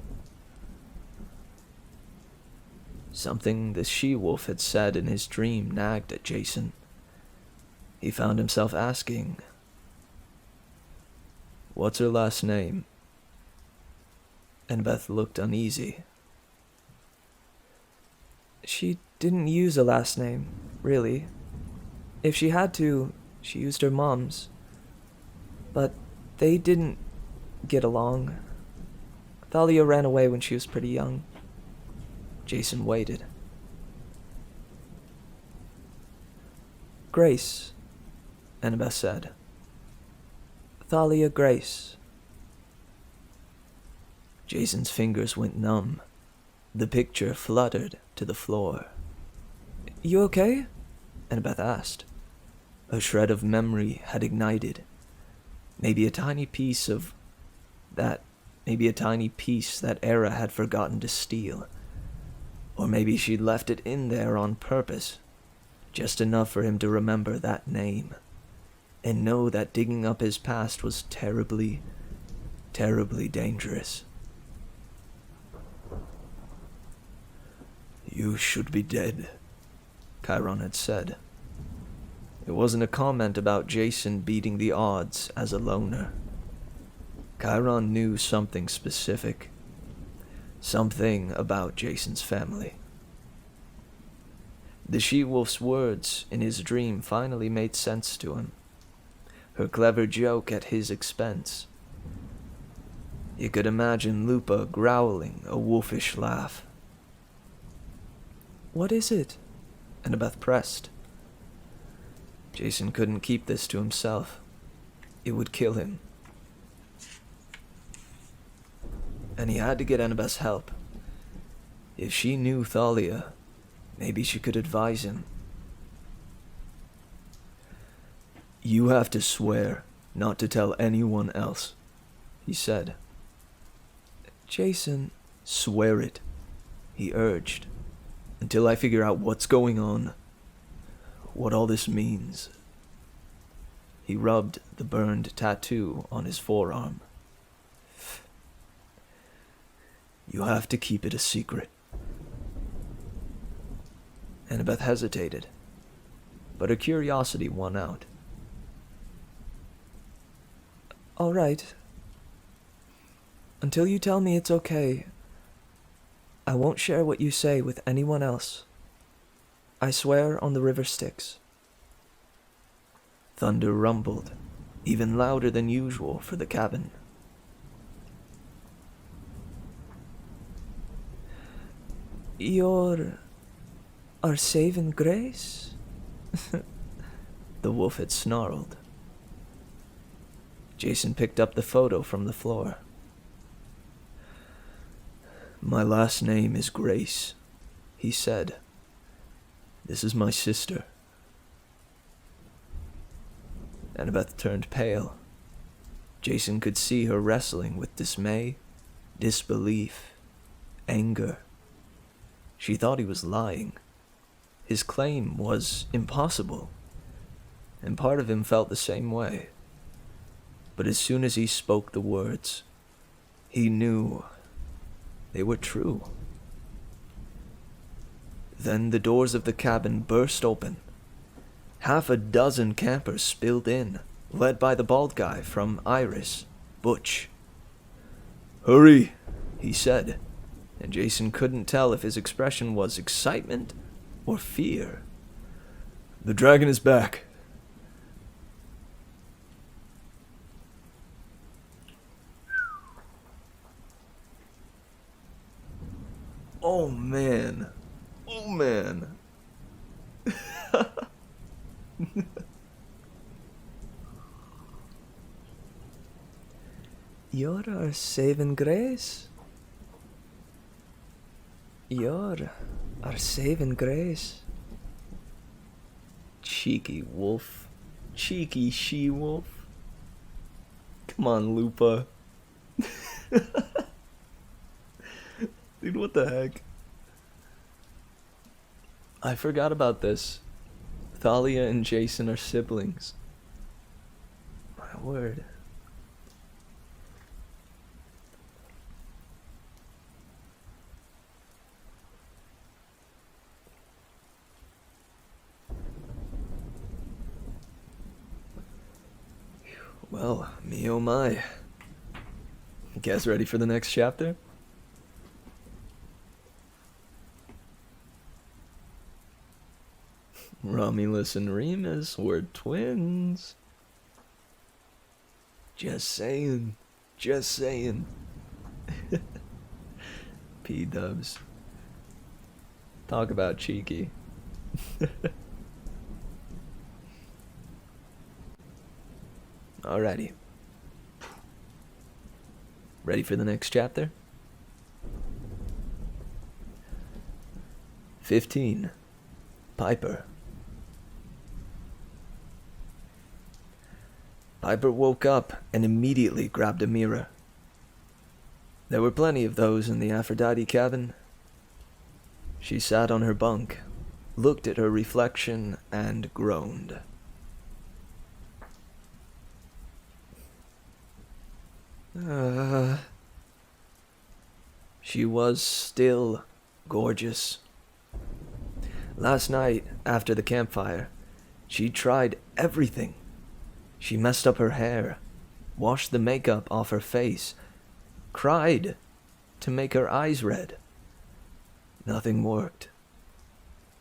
Something the she-wolf had said in his dream nagged at Jason. He found himself asking, "What's her last name?" Annabeth looked uneasy. She didn't use a last name, really. If she had to, she used her mom's. But they didn't get along. Thalia ran away when she was pretty young. Jason waited. Grace, Annabeth said. Thalia Grace. Jason's fingers went numb. The picture fluttered to the floor. You okay? Annabeth asked. A shred of memory had ignited. Maybe a tiny piece that Era had forgotten to steal. Or maybe she'd left it in there on purpose, just enough for him to remember that name, and know that digging up his past was terribly, terribly dangerous. "You should be dead," Chiron had said. It wasn't a comment about Jason beating the odds as a loner. Chiron knew something specific. Something about Jason's family. The she-wolf's words in his dream finally made sense to him. Her clever joke at his expense. He could imagine Lupa growling a wolfish laugh. What is it? Annabeth pressed. Jason couldn't keep this to himself. It would kill him. And he had to get Annabeth's help. If she knew Thalia, maybe she could advise him. "You have to swear not to tell anyone else," he said. Jason. "Swear it," he urged, "until I figure out what's going on, what all this means." He rubbed the burned tattoo on his forearm. "You have to keep it a secret." Annabeth hesitated, but her curiosity won out. All right. Until you tell me it's okay, I won't share what you say with anyone else. I swear on the river Styx. Thunder rumbled, even louder than usual for the cabin. You're our saving grace? The wolf had snarled. Jason picked up the photo from the floor. "My last name is Grace," he said. "This is my sister." Annabeth turned pale. Jason could see her wrestling with dismay, disbelief, anger. She thought he was lying. His claim was impossible, and part of him felt the same way. But as soon as he spoke the words, he knew they were true. Then the doors of the cabin burst open. Half a dozen campers spilled in, led by the bald guy from Iris, Butch. "Hurry," he said, and Jason couldn't tell if his expression was excitement or fear. "The dragon is back." Oh man. Oh man. You're our saving grace? You're our saving grace. Cheeky wolf. Cheeky she-wolf. Come on, Lupa. Dude, what the heck? I forgot about this. Thalia and Jason are siblings. My word. Well, me oh my. Guess ready for the next chapter? Romulus and Remus were twins. Just saying. Just saying. P-dubs. Talk about cheeky. Alrighty. Ready for the next chapter? 15. Piper. Piper woke up and immediately grabbed a mirror. There were plenty of those in the Aphrodite cabin. She sat on her bunk, looked at her reflection, and groaned. She was still gorgeous. Last night, after the campfire, she tried everything. She messed up her hair, washed the makeup off her face, cried to make her eyes red. Nothing worked.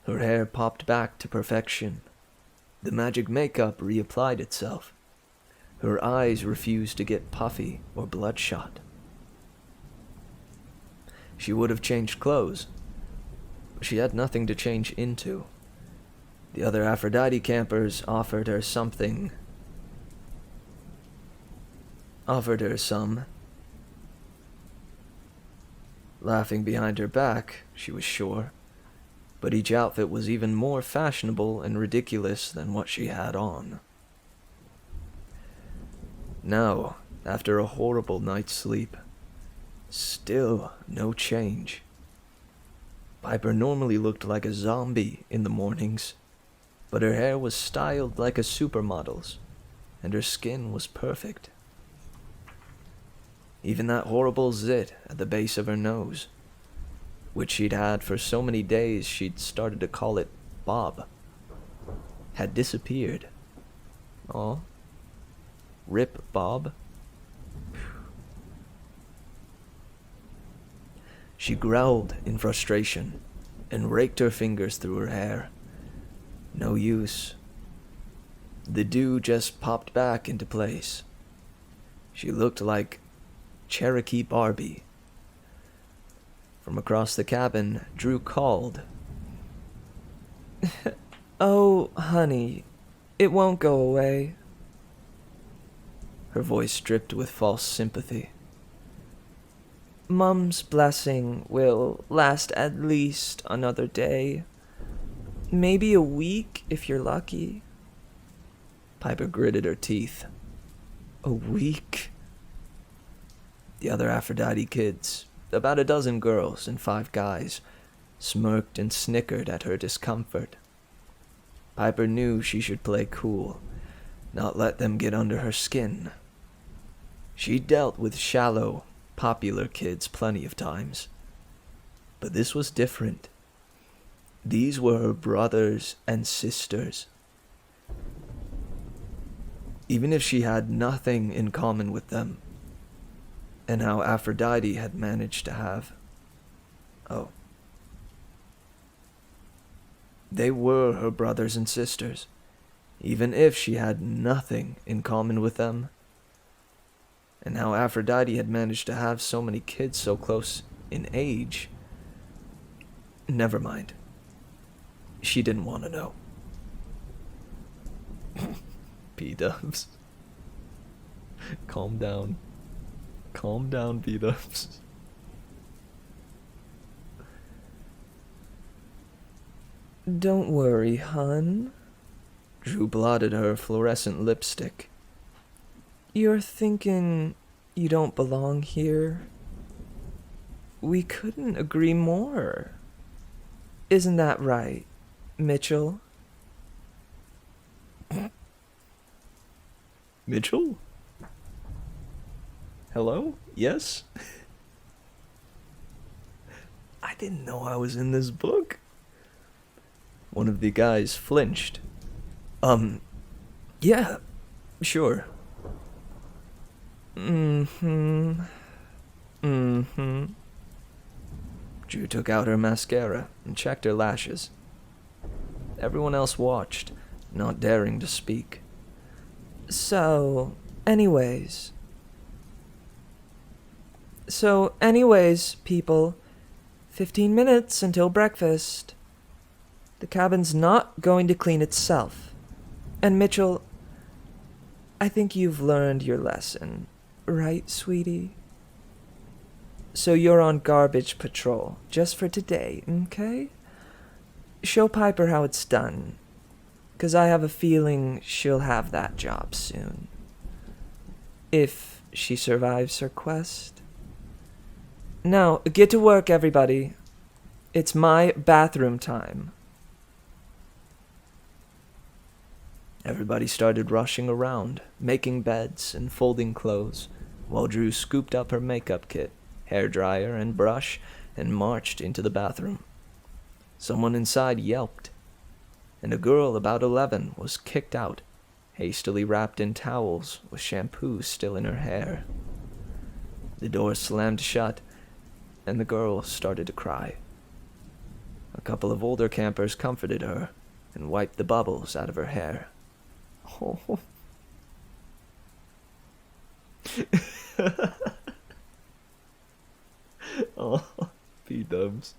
Her hair popped back to perfection. The magic makeup reapplied itself. Her eyes refused to get puffy or bloodshot. She would have changed clothes, but she had nothing to change into. The other Aphrodite campers offered her some. Laughing behind her back, she was sure, but each outfit was even more fashionable and ridiculous than what she had on. Now, after a horrible night's sleep, still no change. Piper normally looked like a zombie in the mornings, but her hair was styled like a supermodel's, and her skin was perfect. Even that horrible zit at the base of her nose, which she'd had for so many days she'd started to call it Bob, had disappeared. Aw. Rip Bob. She growled in frustration and raked her fingers through her hair. No use. The dew just popped back into place. She looked like Cherokee Barbie. From across the cabin, Drew called. "Oh, honey, it won't go away." Her voice dripped with false sympathy. "Mum's blessing will last at least another day. Maybe a week if you're lucky." Piper gritted her teeth. A week? The other Aphrodite kids, about a dozen girls and 5 guys, smirked and snickered at her discomfort. Piper knew she should play cool, not let them get under her skin. She dealt with shallow, popular kids plenty of times. But this was different. These were her brothers and sisters. Even if she had nothing in common with them, and how Aphrodite had managed to have... They were her brothers and sisters, even if she had nothing in common with them. And how Aphrodite had managed to have so many kids so close in age. Never mind. She didn't want to know. P-dubs. Calm down. Calm down, P-dubs. "Don't worry, hun," Drew blotted her fluorescent lipstick. You're thinking you don't belong here? We couldn't agree more. Isn't that right, Mitchell? Mitchell? Hello? Yes? I didn't know I was in this book. One of the guys flinched. Yeah, sure. Mm-hmm. Drew took out her mascara and checked her lashes. Everyone else watched, not daring to speak. So, anyways, people, 15 minutes until breakfast. The cabin's not going to clean itself. And Mitchell, I think you've learned your lesson, right, sweetie? So you're on garbage patrol, just for today, okay? Show Piper how it's done, 'cause I have a feeling she'll have that job soon. If she survives her quest. Now, get to work, everybody. It's my bathroom time. Everybody started rushing around, making beds and folding clothes, while Drew scooped up her makeup kit, hairdryer, and brush and marched into the bathroom. Someone inside yelped, and a girl about 11 was kicked out, hastily wrapped in towels with shampoo still in her hair. The door slammed shut, and the girl started to cry. A couple of older campers comforted her and wiped the bubbles out of her hair. Oh. Oh, P-dubs.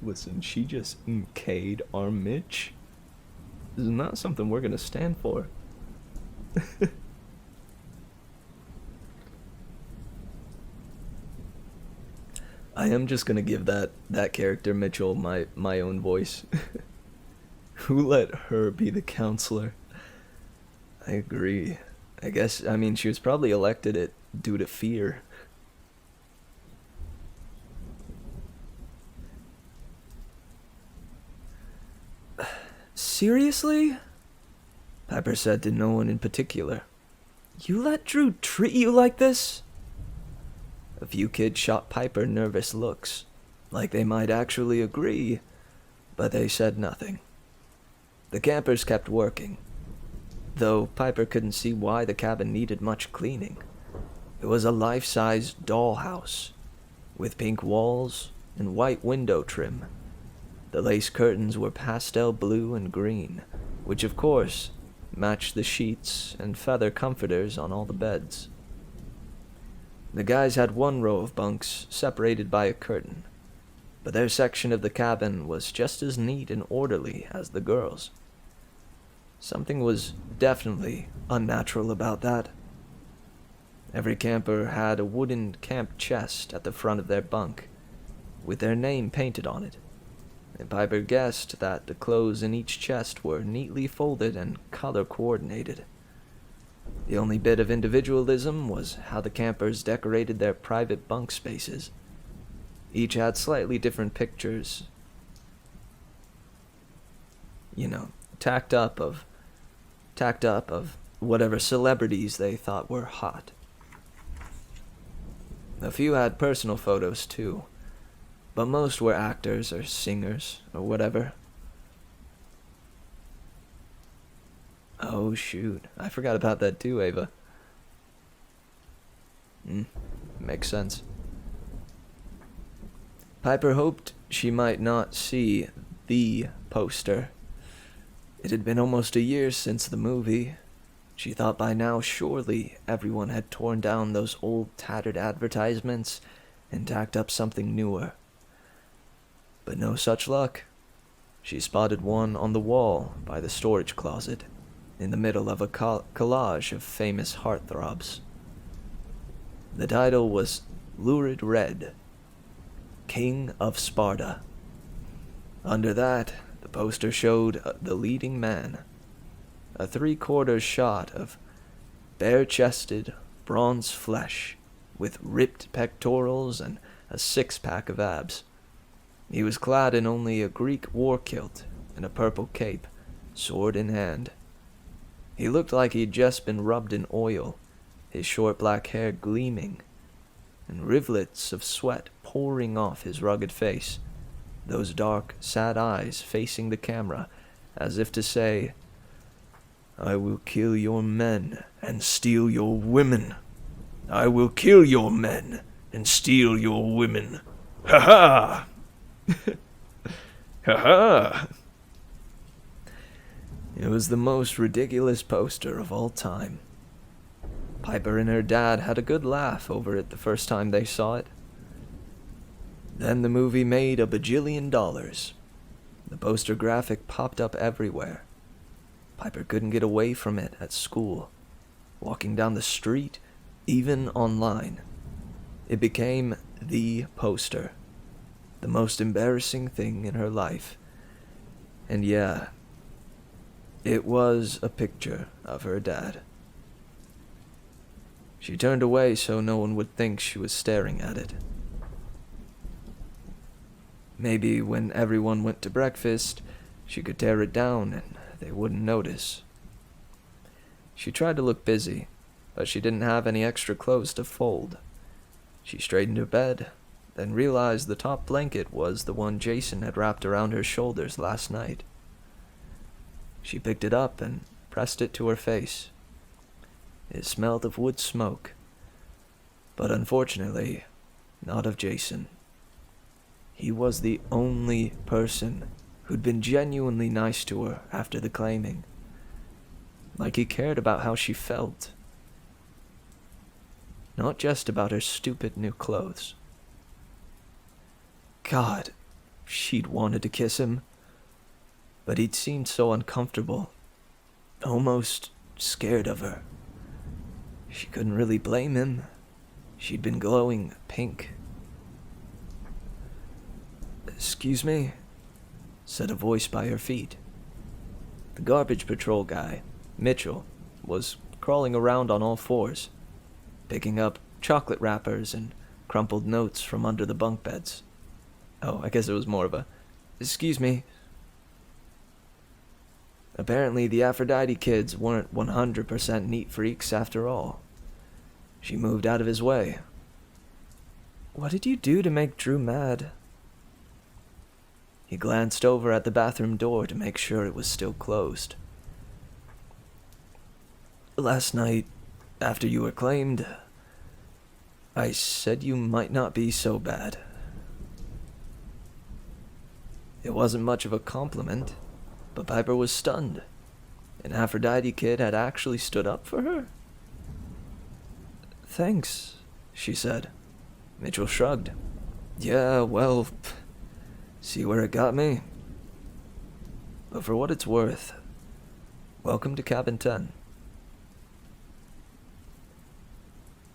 Listen, she just K'd our Mitch. This is not something we're gonna stand for. I am just gonna give that character Mitchell my own voice. Who let her be the counselor? I agree. I mean, she was probably elected it due to fear. Seriously? Piper said to no one in particular. You let Drew treat you like this? A few kids shot Piper nervous looks, like they might actually agree, but they said nothing. The campers kept working, though Piper couldn't see why the cabin needed much cleaning. It was a life-size dollhouse, with pink walls and white window trim. The lace curtains were pastel blue and green, which of course matched the sheets and feather comforters on all the beds. The guys had one row of bunks separated by a curtain, but their section of the cabin was just as neat and orderly as the girls'. Something was definitely unnatural about that. Every camper had a wooden camp chest at the front of their bunk, with their name painted on it, and Piper guessed that the clothes in each chest were neatly folded and color-coordinated. The only bit of individualism was how the campers decorated their private bunk spaces. Each had slightly different pictures, tacked up of whatever celebrities they thought were hot. A few had personal photos too, but most were actors or singers or whatever. Oh shoot, I forgot about that too, Ava. Makes sense. Piper hoped she might not see the poster. It had been almost a year since the movie. She thought by now surely everyone had torn down those old tattered advertisements and tacked up something newer. But no such luck. She spotted one on the wall by the storage closet, in the middle of a collage of famous heartthrobs. The title was lurid red, King of Sparta. Under that, The poster showed the leading man, a three-quarter shot of bare-chested, bronze flesh, with ripped pectorals and a six-pack of abs. He was clad in only a Greek war kilt and a purple cape, sword in hand. He looked like he'd just been rubbed in oil, his short black hair gleaming, and rivulets of sweat pouring off his rugged face, those dark, sad eyes facing the camera, as if to say, "I will kill your men and steal your women. I will kill your men and steal your women. Ha ha! Ha ha!" It was the most ridiculous poster of all time. Piper and her dad had a good laugh over it the first time they saw it. Then the movie made $1 bajillion. The poster graphic popped up everywhere. Piper couldn't get away from it at school, walking down the street, even online. It became the poster, the most embarrassing thing in her life. And yeah, it was a picture of her dad. She turned away so no one would think she was staring at it. Maybe when everyone went to breakfast, she could tear it down and they wouldn't notice. She tried to look busy, but she didn't have any extra clothes to fold. She straightened her bed, then realized the top blanket was the one Jason had wrapped around her shoulders last night. She picked it up and pressed it to her face. It smelled of wood smoke, but unfortunately, not of Jason. He was the only person who'd been genuinely nice to her after the claiming. Like he cared about how she felt. Not just about her stupid new clothes. God, she'd wanted to kiss him. But he'd seemed so uncomfortable, almost scared of her. She couldn't really blame him. She'd been glowing pink. "Excuse me," said a voice by her feet. The garbage patrol guy, Mitchell, was crawling around on all fours, picking up chocolate wrappers and crumpled notes from under the bunk beds. Oh, I guess it was more of a, "Excuse me." Apparently the Aphrodite kids weren't 100% neat freaks after all. She moved out of his way. "What did you do to make Drew mad?" He glanced over at the bathroom door to make sure it was still closed. "Last night, after you were claimed, I said you might not be so bad." It wasn't much of a compliment, but Piper was stunned. An Aphrodite kid had actually stood up for her? "Thanks," she said. Mitchell shrugged. "Yeah, well, see where it got me? But for what it's worth, welcome to Cabin 10.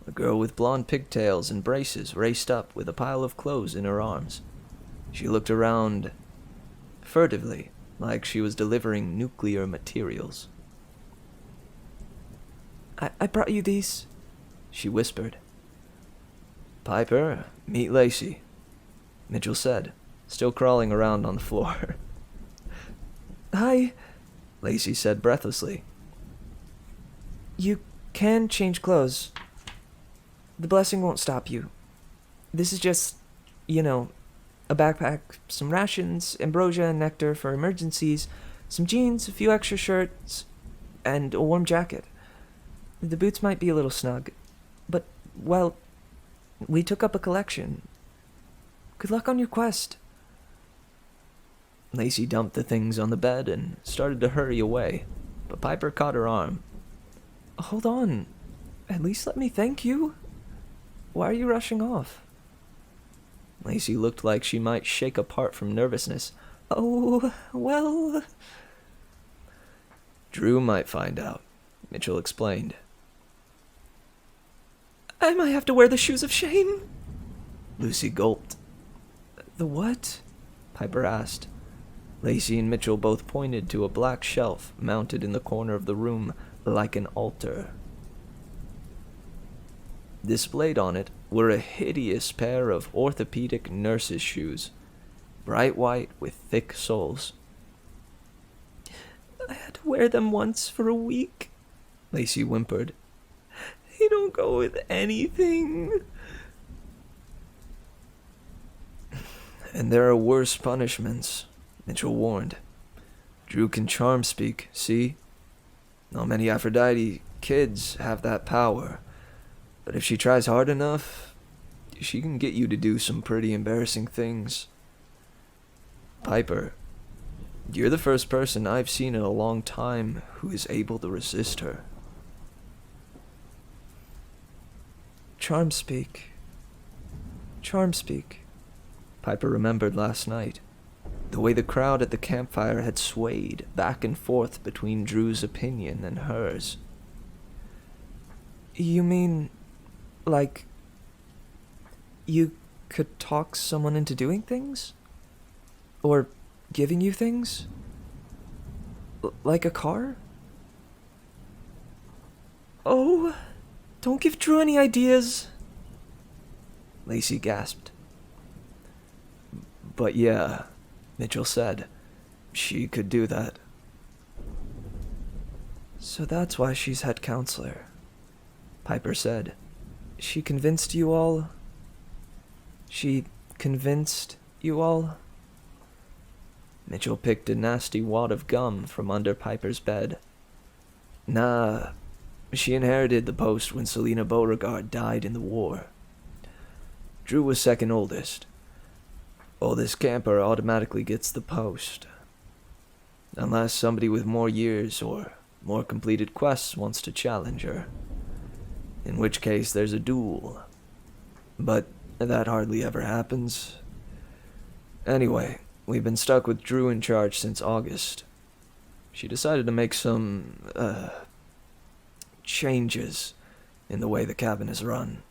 A girl with blonde pigtails and braces raced up with a pile of clothes in her arms. She looked around furtively, like she was delivering nuclear materials. I brought you these," she whispered. "Piper, meet Lacey," Mitchell said, still crawling around on the floor. "Hi," Lacey said breathlessly. "You can change clothes. The blessing won't stop you. This is just, a backpack, some rations, ambrosia and nectar for emergencies, some jeans, a few extra shirts, and a warm jacket. The boots might be a little snug, but, well, we took up a collection. Good luck on your quest." Lacey dumped the things on the bed and started to hurry away, but Piper caught her arm. "Hold on. At least let me thank you. Why are you rushing off?" Lacey looked like she might shake apart from nervousness. "Oh, well..." "Drew might find out," Mitchell explained. "I might have to wear the shoes of shame." Lucy gulped. "The what?" Piper asked. Lacey and Mitchell both pointed to a black shelf mounted in the corner of the room like an altar. Displayed on it were a hideous pair of orthopedic nurse's shoes, bright white with thick soles. I had to wear them once for a week, Lacey whimpered. They don't go with anything. And there are worse punishments, Mitchell warned. Drew can charm speak, see? Not many Aphrodite kids have that power, but if she tries hard enough, she can get you to do some pretty embarrassing things. Piper, you're the first person I've seen in a long time who is able to resist her. Charm speak, Piper remembered last night. The way the crowd at the campfire had swayed back and forth between Drew's opinion and hers. You mean, like, you could talk someone into doing things? Or giving you things? Like a car? Oh, don't give Drew any ideas, Lacey gasped. But yeah, Mitchell said, she could do that. So that's why she's head counselor, Piper said. She convinced you all? Mitchell picked a nasty wad of gum from under Piper's bed. Nah, she inherited the post when Selena Beauregard died in the war. Drew was second oldest. Oldest camper automatically gets the post. Unless somebody with more years or more completed quests wants to challenge her. In which case there's a duel. But that hardly ever happens. Anyway, we've been stuck with Drew in charge since August. She decided to make some, changes in the way the cabin is run.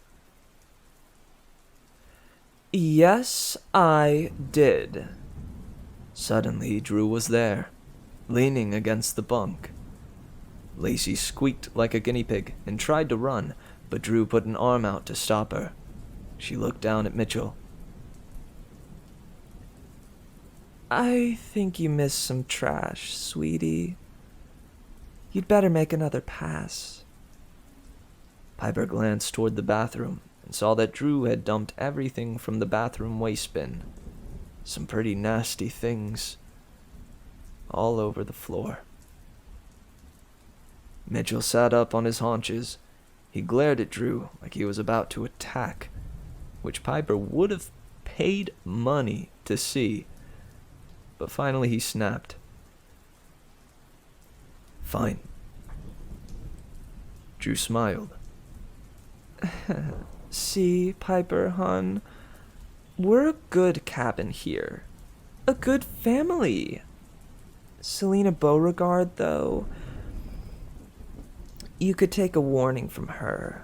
Yes, I did. Suddenly, Drew was there, leaning against the bunk. Lacey squeaked like a guinea pig and tried to run, but Drew put an arm out to stop her. She looked down at Mitchell. I think you missed some trash, sweetie. You'd better make another pass. Piper glanced toward the bathroom and saw that Drew had dumped everything from the bathroom waste bin. Some pretty nasty things all over the floor. Mitchell sat up on his haunches. He glared at Drew like he was about to attack, which Piper would have paid money to see. But finally he snapped. Fine. Drew smiled. See, Piper, hon, we're a good cabin here. A good family. Selena Beauregard, though, you could take a warning from her.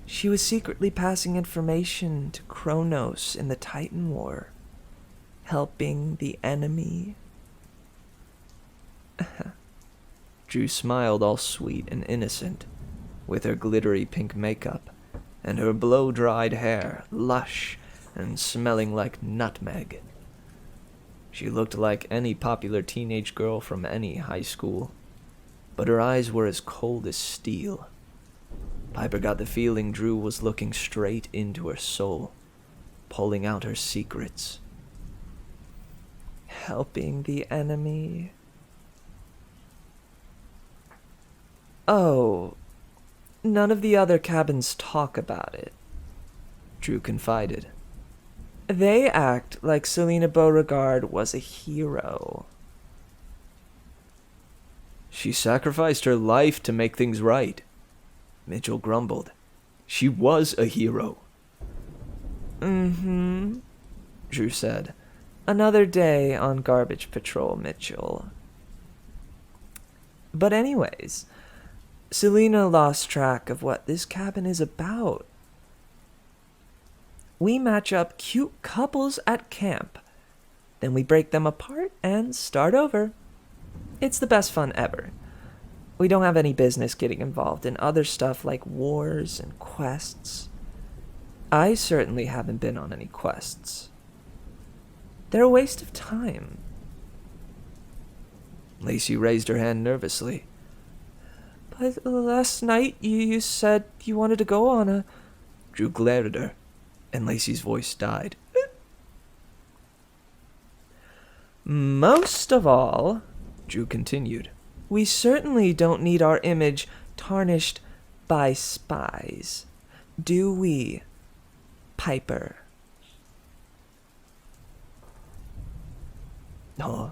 She was secretly passing information to Kronos in the Titan War, helping the enemy. Drew smiled all sweet and innocent, with her glittery pink makeup, and her blow-dried hair lush and smelling like nutmeg. She looked like any popular teenage girl from any high school, but her eyes were as cold as steel. Piper got the feeling Drew was looking straight into her soul, pulling out her secrets. Helping the enemy. Oh, none of the other cabins talk about it, Drew confided. They act like Selena Beauregard was a hero. She sacrificed her life to make things right, Mitchell grumbled. She was a hero. Mm-hmm, Drew said. Another day on garbage patrol, Mitchell. But anyways, Selena lost track of what this cabin is about. We match up cute couples at camp, Then we break them apart and start over. It's the best fun ever. We don't have any business getting involved in other stuff like wars and quests. I certainly haven't been on any quests. They're a waste of time. Lacey raised her hand nervously. But last night you said you wanted to go on a... Drew glared at her, and Lacey's voice died. Most of all, Drew continued, we certainly don't need our image tarnished by spies, do we, Piper? "Oh,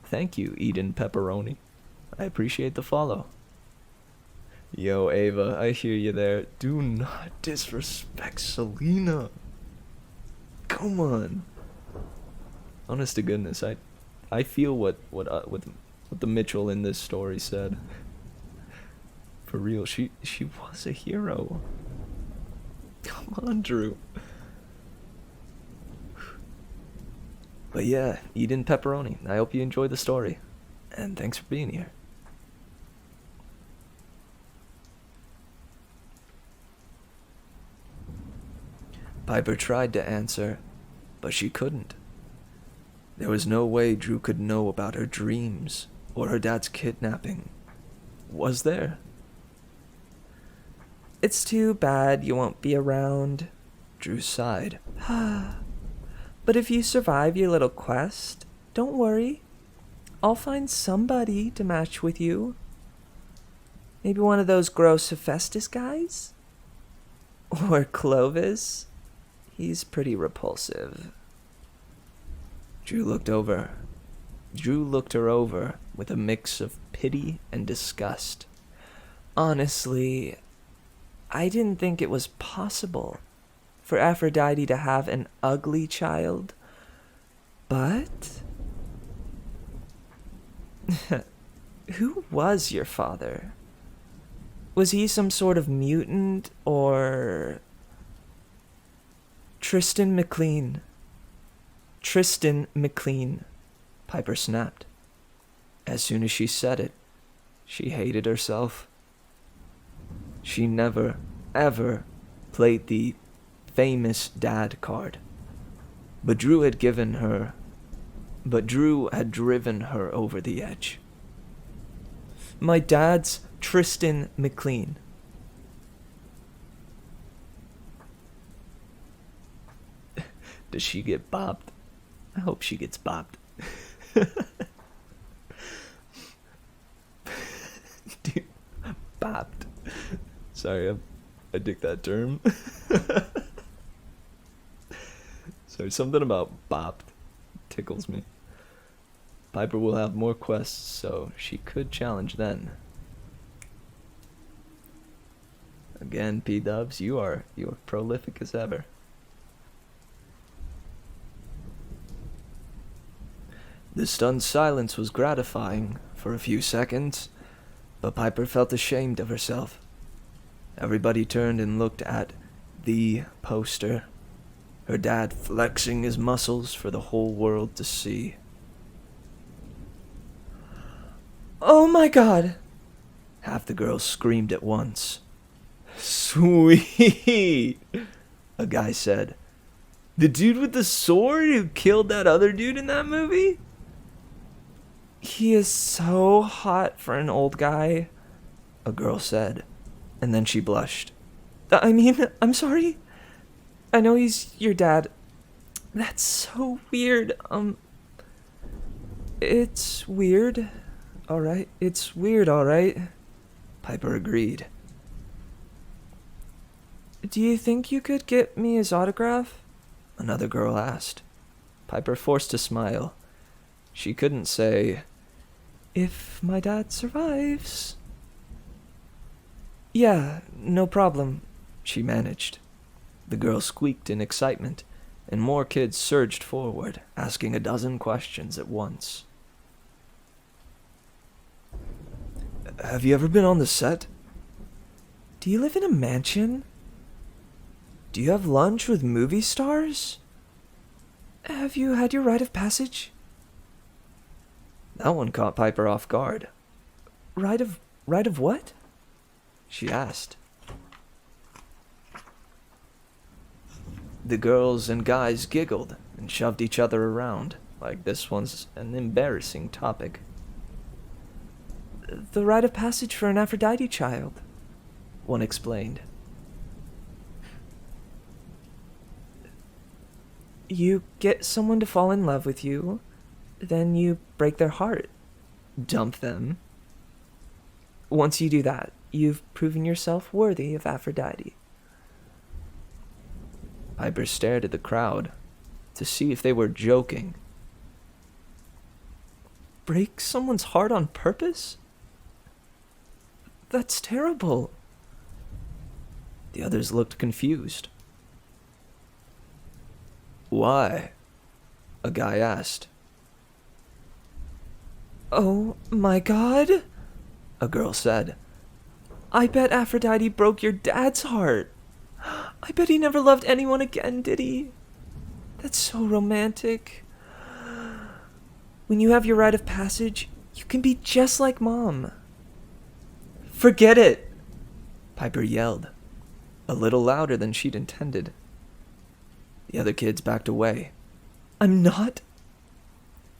thank you, Eden Pepperoni. I appreciate the follow." "Yo, Ava, I hear you there. Do not disrespect Selena. Come on." Honest to goodness, I feel what the Mitchell in this story said. For real, she was a hero. Come on, Drew. But yeah, Eden Pepperoni, I hope you enjoyed the story. And thanks for being here. Piper tried to answer, but she couldn't. There was no way Drew could know about her dreams or her dad's kidnapping. Was there? It's too bad you won't be around. Drew sighed. But if you survive your little quest, don't worry. I'll find somebody to match with you. Maybe one of those gross Hephaestus guys? Or Clovis? He's pretty repulsive. Drew looked her over with a mix of pity and disgust. Honestly, I didn't think it was possible for Aphrodite to have an ugly child. But... who was your father? Was he some sort of mutant or... Tristan McLean, Piper snapped. As soon as she said it, she hated herself. She never, ever played the famous dad card. But Drew had driven her over the edge. My dad's Tristan McLean. Does she get bopped? I hope she gets bopped. Dude, bopped. Sorry, I dig that term. Sorry, something about bopped tickles me. Piper will have more quests, so she could challenge then. Again, P-Dubs, you are prolific as ever. The stunned silence was gratifying for a few seconds, but Piper felt ashamed of herself. Everybody turned and looked at the poster, her dad flexing his muscles for the whole world to see. Oh my god! Half the girls screamed at once. Sweet! A guy said. The dude with the sword who killed that other dude in that movie? He is so hot for an old guy, a girl said, and then she blushed. I'm sorry. I know he's your dad. That's so weird. It's weird. Alright, it's weird, alright. Piper agreed. Do you think you could get me his autograph? Another girl asked. Piper forced a smile. She couldn't say, if my dad survives. Yeah, no problem, she managed. The girl squeaked in excitement, and more kids surged forward, asking a dozen questions at once. Have you ever been on the set? Do you live in a mansion? Do you have lunch with movie stars? Have you had your rite of passage? That one caught Piper off guard. Rite of what? She asked. The girls and guys giggled and shoved each other around like this was an embarrassing topic. The rite of passage for an Aphrodite child, one explained. You get someone to fall in love with you, then you break their heart. Dump them. Once you do that, you've proven yourself worthy of Aphrodite. Piper stared at the crowd to see if they were joking. Break someone's heart on purpose? That's terrible. The others looked confused. Why? A guy asked. Oh my god, A girl said. I bet Aphrodite broke your dad's heart. I bet he never loved anyone again, did he? That's so romantic. When you have your rite of passage, you can be just like Mom. Forget it! Piper yelled, a little louder than she'd intended. The other kids backed away. I'm not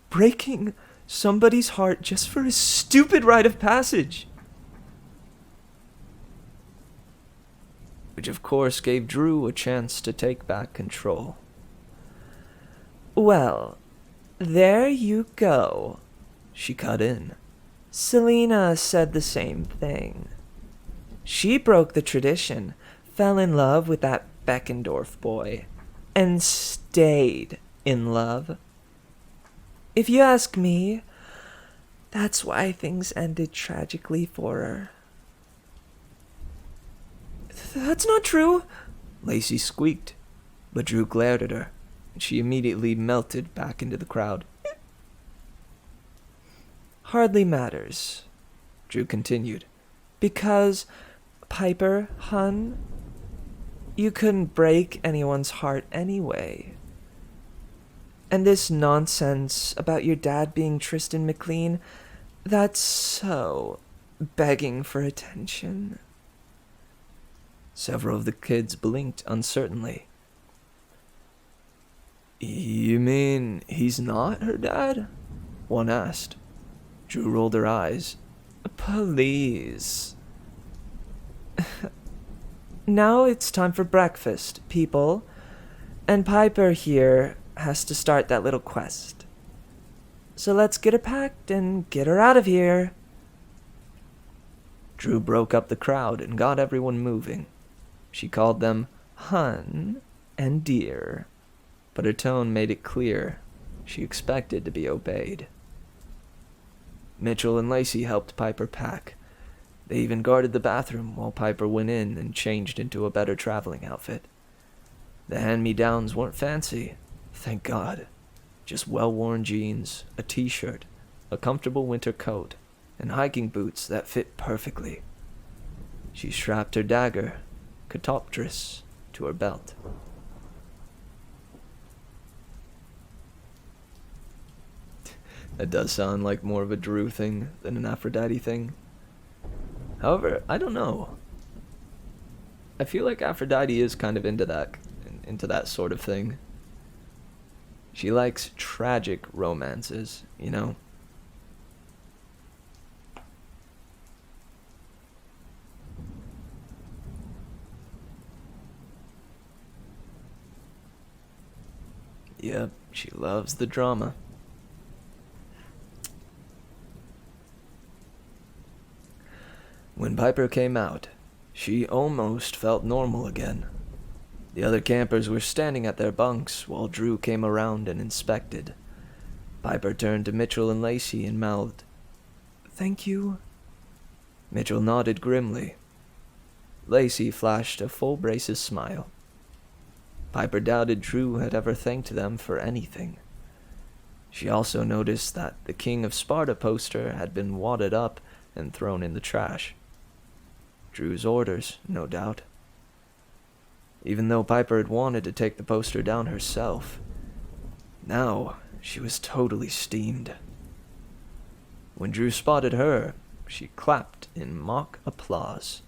breaking somebody's heart just for a stupid rite of passage. Which of course gave Drew a chance to take back control. Well, there you go. She cut in. Selena said the same thing. She broke the tradition, fell in love with that Beckendorf boy, and stayed in love. If you ask me, that's why things ended tragically for her. That's not true, Lacey squeaked, but Drew glared at her, and she immediately melted back into the crowd. Hardly matters, Drew continued. because, Piper, hun, you couldn't break anyone's heart anyway. And this nonsense about your dad being Tristan McLean, that's so begging for attention. Several of the kids blinked uncertainly. You mean he's not her dad? One asked. Drew rolled her eyes. Please. Now it's time for breakfast, people. And Piper here has to start that little quest. So let's get her packed and get her out of here. Drew broke up the crowd and got everyone moving. She called them hun and dear, but her tone made it clear she expected to be obeyed. Mitchell and Lacey helped Piper pack. They even guarded the bathroom while Piper went in and changed into a better traveling outfit. The hand-me-downs weren't fancy, thank God. Just well-worn jeans, a t-shirt, a comfortable winter coat, and hiking boots that fit perfectly. She strapped her dagger, Catoptris, to her belt. That does sound like more of a Drew thing than an Aphrodite thing. However, I don't know. I feel like Aphrodite is kind of into that sort of thing. She likes tragic romances, you know? Yep, she loves the drama. When Piper came out, she almost felt normal again. The other campers were standing at their bunks while Drew came around and inspected. Piper turned to Mitchell and Lacey and mouthed, "Thank you." Mitchell nodded grimly. Lacey flashed a full brace's smile. Piper doubted Drew had ever thanked them for anything. She also noticed that the King of Sparta poster had been wadded up and thrown in the trash. Drew's orders, no doubt. Even though Piper had wanted to take the poster down herself, Now she was totally steamed. When Drew spotted her, she clapped in mock applause.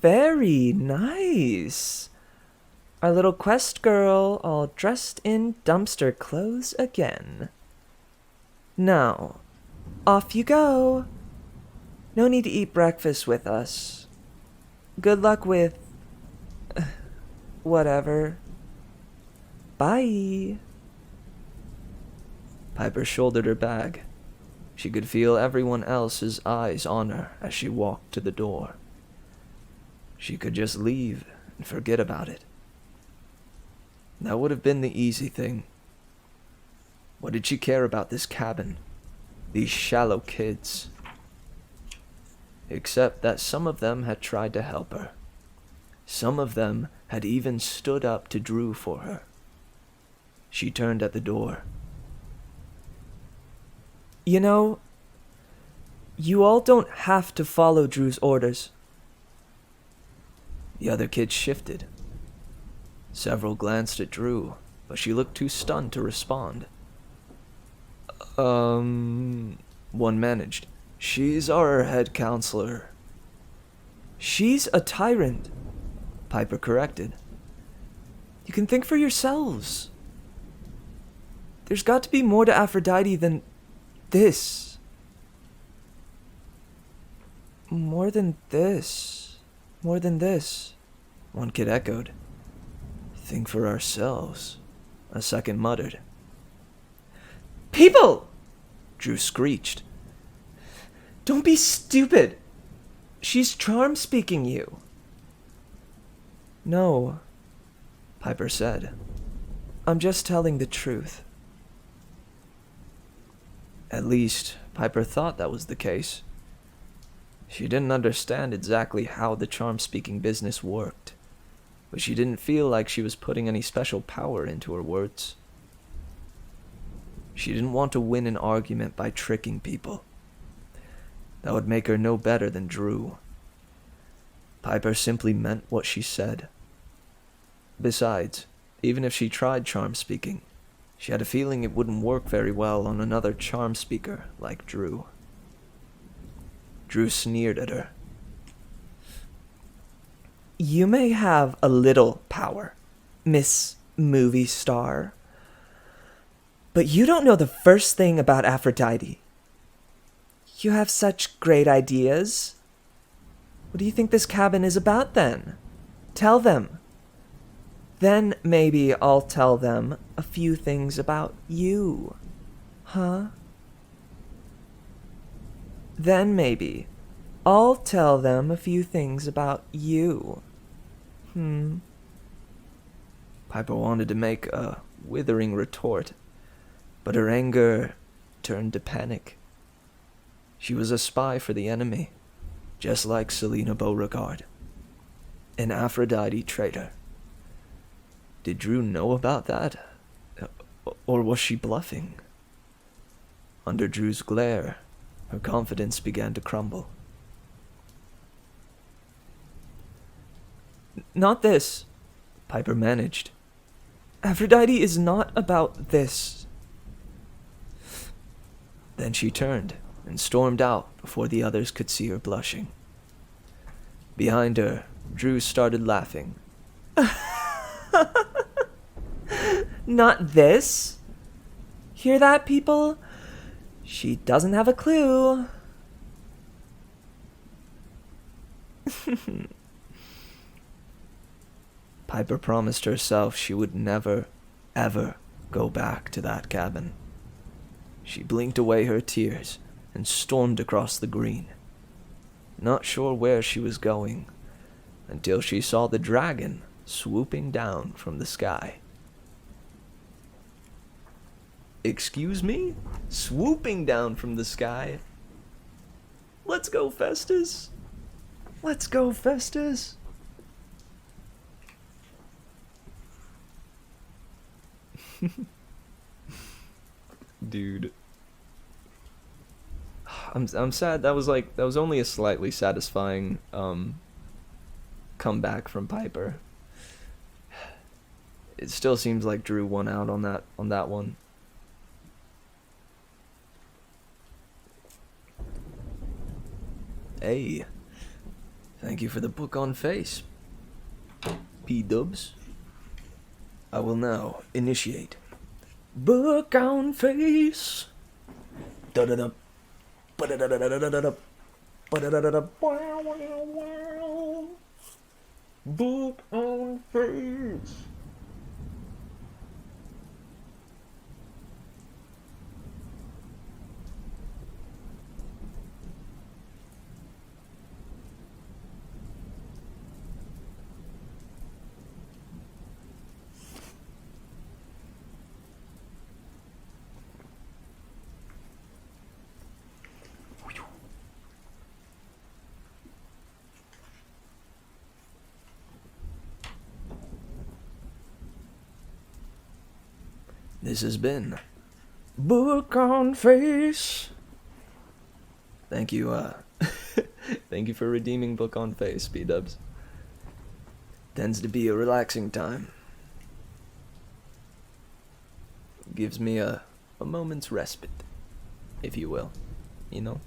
Very nice. Our little quest girl all dressed in dumpster clothes again. Now, off you go. No need to eat breakfast with us. Good luck with... whatever. Bye. Piper shouldered her bag. She could feel everyone else's eyes on her as she walked to the door. She could just leave and forget about it. That would have been the easy thing. What did she care about this cabin? These shallow kids? Except that some of them had tried to help her. Some of them had even stood up to Drew for her. She turned at the door. You know, you all don't have to follow Drew's orders. The other kids shifted. Several glanced at Drew, but she looked too stunned to respond. One managed. She's our head counselor. She's a tyrant, Piper corrected. you can think for yourselves. There's got to be more to Aphrodite than this. More than this. More than this. One kid echoed. Think for ourselves, a second muttered. People! Drew screeched. Don't be stupid. She's charm speaking you. No, Piper said. I'm just telling the truth. At least, Piper thought that was the case. She didn't understand exactly how the charm-speaking business worked, but she didn't feel like she was putting any special power into her words. She didn't want to win an argument by tricking people. That would make her no better than Drew. Piper simply meant what she said. Besides, even if she tried charm-speaking, she had a feeling it wouldn't work very well on another charm speaker like Drew. Drew sneered at her. You may have a little power, Miss Movie Star, but you don't know the first thing about Aphrodite. You have such great ideas. What do you think this cabin is about then? Tell them. Then maybe I'll tell them a few things about you. Huh? Then maybe I'll tell them a few things about you. Piper wanted to make a withering retort, but her anger turned to panic. She was a spy for the enemy, just like Selena Beauregard, an Aphrodite traitor. Did Drew know about that? Or was she bluffing? Under Drew's glare, her confidence began to crumble. Not this, Piper managed. Aphrodite is not about this. Then she turned and stormed out before the others could see her blushing. Behind her, Drew started laughing. Not this. Hear that, people? She doesn't have a clue. Piper promised herself she would never, ever go back to that cabin. She blinked away her tears and stormed across the green, not sure where she was going, until she saw the dragon swooping down from the sky. Excuse me? Swooping down from the sky? Let's go, Festus! Let's go, Festus! Dude. I'm sad. That was only a slightly satisfying comeback from Piper. it still seems like Drew won out on that one. Hey, thank you for the book on face, P-dubs. I will now initiate book on face. Da-da-da. Ba-da-da-da-da-da-da. Ba-da-da-da-da. Book on face. This has been Book on Face. Thank you, thank you for redeeming Book on Face, B-dubs. Tends to be a relaxing time. Gives me a moment's respite, if you will, you know?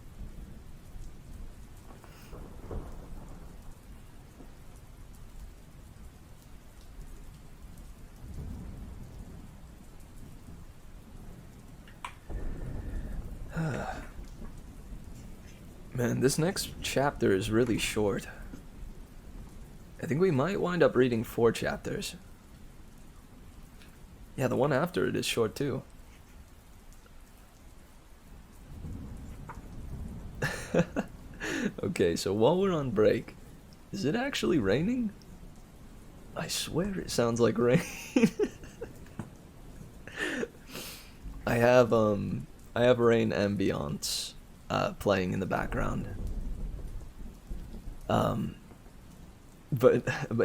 Man, this next chapter is really short. I think we might wind up reading 4 chapters. Yeah, the one after it is short too. Okay, so while we're on break, is it actually raining? I swear it sounds like rain. I have rain ambience playing in the background. But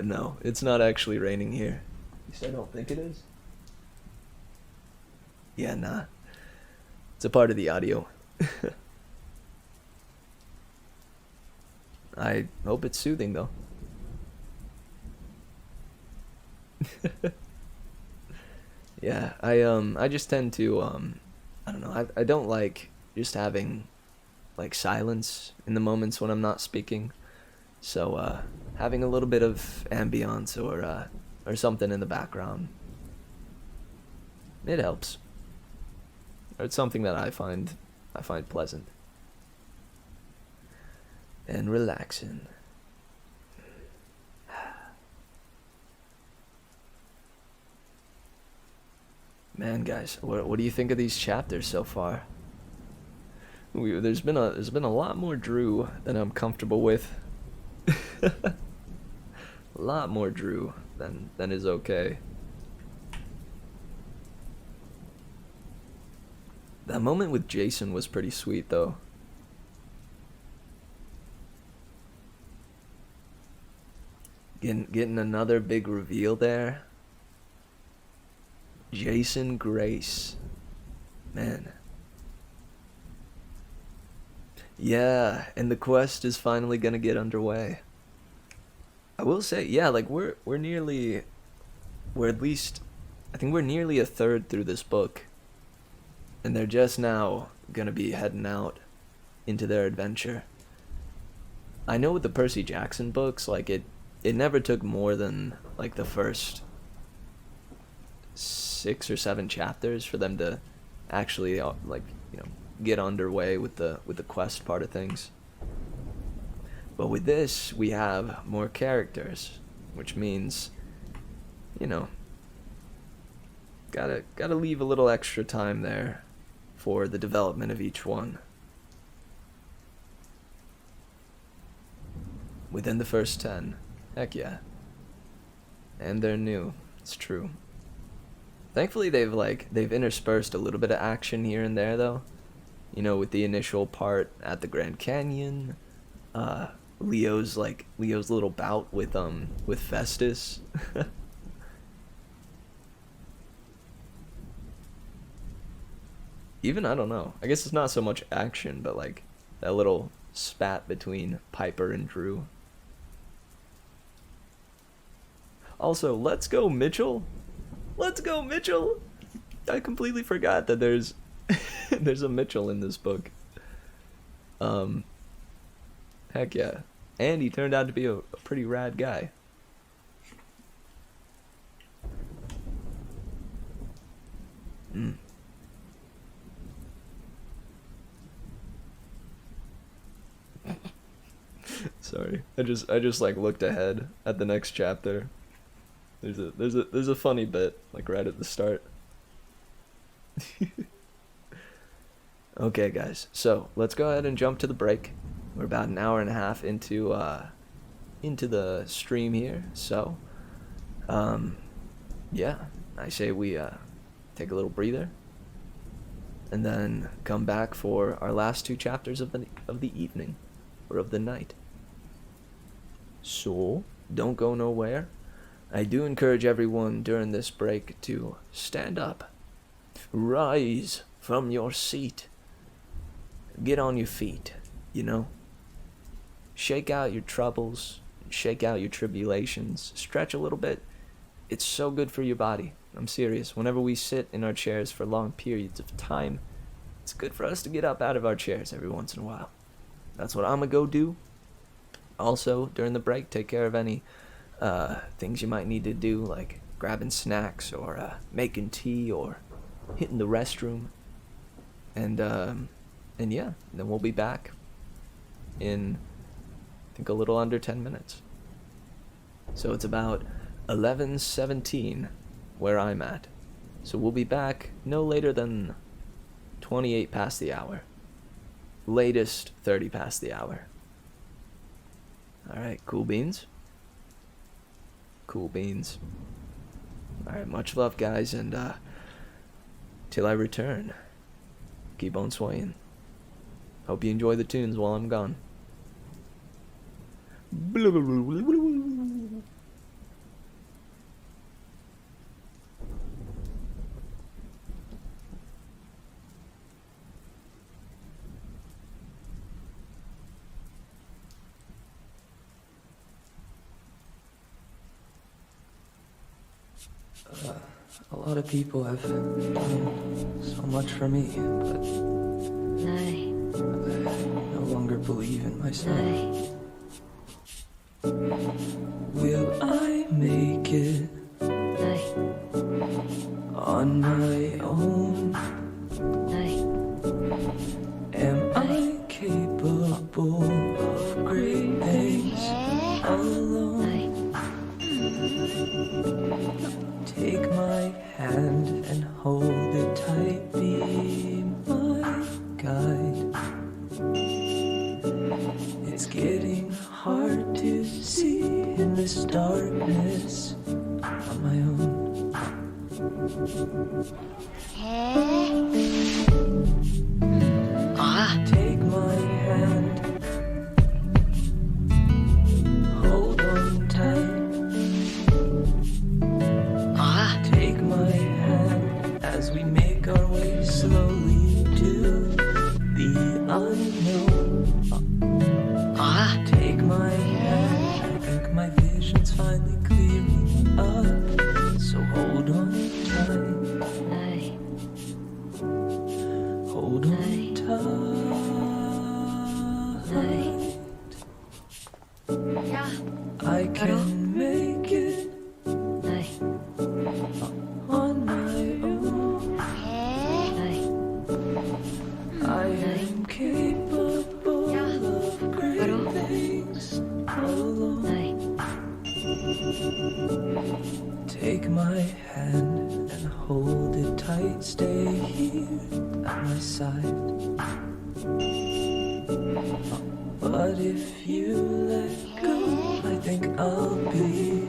no, it's not actually raining here. At least I don't think it is. Yeah, nah. It's a part of the audio. I hope it's soothing though. Yeah, I just tend to I don't know, I don't like just having like silence in the moments when I'm not speaking. So having a little bit of ambience or something in the background, it helps. Or it's something that I find pleasant and relaxing. Man, guys, what do you think of these chapters so far? There's been a lot more Drew than I'm comfortable with. A lot more Drew than is okay. That moment with Jason was pretty sweet though. Getting another big reveal there. Jason Grace. Man. Yeah, and the quest is finally gonna get underway. I will say, yeah, like we're at least, I think we're nearly a third through this book. And they're just now gonna be heading out into their adventure. I know with the Percy Jackson books, like it never took more than like the first 6 or 7 chapters for them to actually get underway with the quest part of things. But with this, we have more characters, which means, gotta leave a little extra time there for the development of each one. Within the first 10. Heck yeah. And they're new. It's true. Thankfully they've interspersed a little bit of action here and there though. With the initial part at the Grand Canyon, Leo's little bout with Festus. Even, I don't know, I guess it's not so much action, but like that little spat between Piper and Drew. Also, let's go Mitchell. Let's go, Mitchell! I completely forgot that there's there's a Mitchell in this book. Heck yeah. And he turned out to be a pretty rad guy. Sorry. I just like looked ahead at the next chapter. There's a funny bit like right at the start. Okay, guys. So, let's go ahead and jump to the break. We're about an hour and a half into the stream here. So, yeah, I say we take a little breather and then come back for our last two chapters of the evening or of the night. So, don't go nowhere. I do encourage everyone during this break to stand up. Rise from your seat. Get on your feet, you know. Shake out your troubles, shake out your tribulations, stretch a little bit. It's so good for your body. I'm serious. Whenever we sit in our chairs for long periods of time, it's good for us to get up out of our chairs every once in a while. That's what I'm gonna go do. Also, during the break, take care of any things you might need to do, like grabbing snacks or making tea or hitting the restroom. And yeah, then we'll be back in, I think, a little under 10 minutes. So it's about 11:17 where I'm at. So we'll be back no later than 28 past the hour. Latest 30 past the hour. Alright, cool beans? Cool beans. Alright, much love, guys, and till I return, keep on swaying. Hope you enjoy the tunes while I'm gone. A lot of people have done so much for me, but Nej, I no longer believe in myself. nej. Will I make it Nej, on my own? nej, Am I capable of great things alone? nej. Take my hand and hold it tight, be my guide. It's getting hard to see in this darkness on my own. Take my hand, hold on tight. Take my hand as we make our way slowly to the unknown. Take my hand, I think my vision's finally clearing up. So hold on tight, Nej, hold on nej. tight. Ja, I can make it nej, on my own. nej. I am capable of great things alone. Nej, Take my hand and hold it tight. Stay here at my side. But if you let go, I think I'll be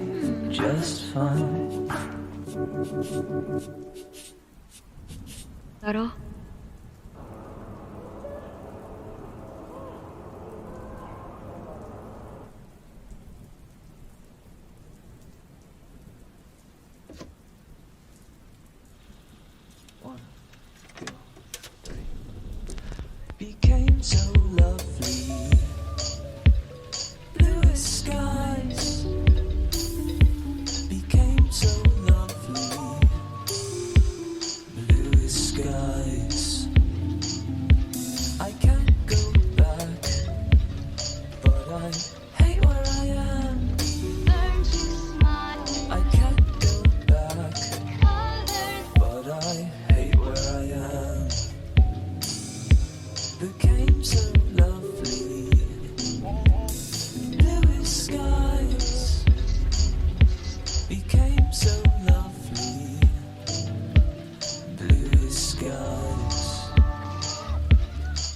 just fine. vadå? One, two, three. Became so lovely. Bluest skies became so lovely.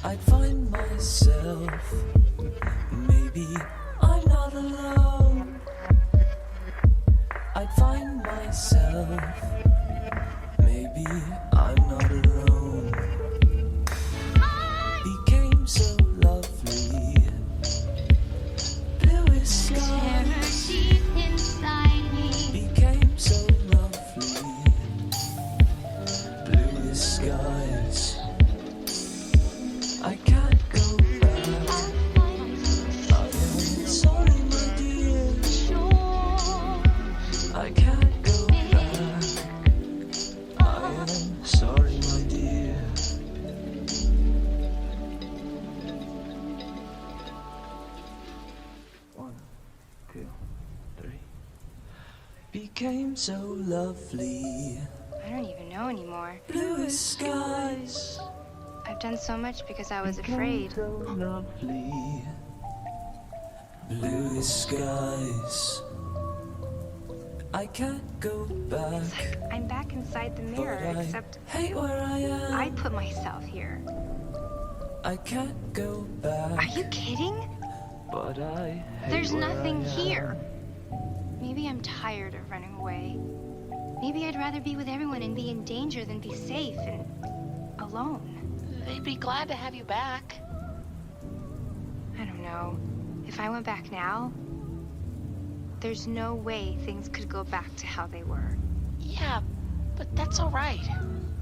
I'd find myself. Maybe I'm not alone. I'd find myself. Maybe I'm not alone. Became so lovely. Bluest skies. Became so lovely. Bluest skies. I can't go back. I am sorry, my dear. I can't go back. I am sorry, my dear. One, two, three. Became so lovely. I don't even know anymore. Bluest skies. I've done so much because I was afraid. So lovely. Bluest skies. I can't go back. It's like I'm back inside the mirror, But I except hate where I am. I put myself here. I can't go back. Are you kidding? But I hate There's where nothing I am. here. Maybe I'm tired of running away. Maybe I'd rather be with everyone and be in danger than be safe and alone. They'd be glad to have you back. I don't know. If I went back now, there's no way things could go back to how they were. Yeah, but that's all right.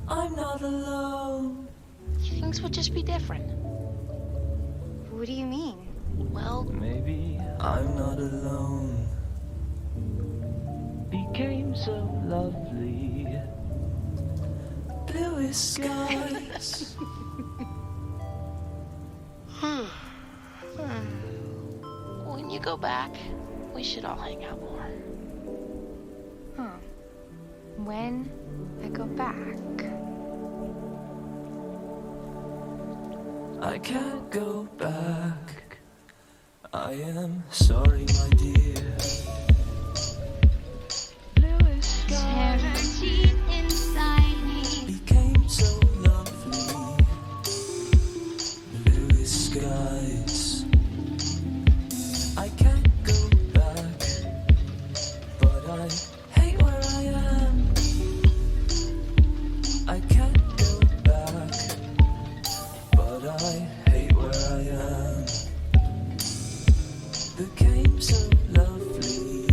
I'm not alone. Things would just be different. What do you mean? Well, Maybe I'm not alone. Became so lovely. Bluest skies. when you go back, we should all hang out more. Huh. When I go back. I can't go back. I am sorry, my dear. Bluest skies became so lovely. Bluest skies. I can't go back, but I hate where I am. I can't go back, but I hate where I am. Became so lovely.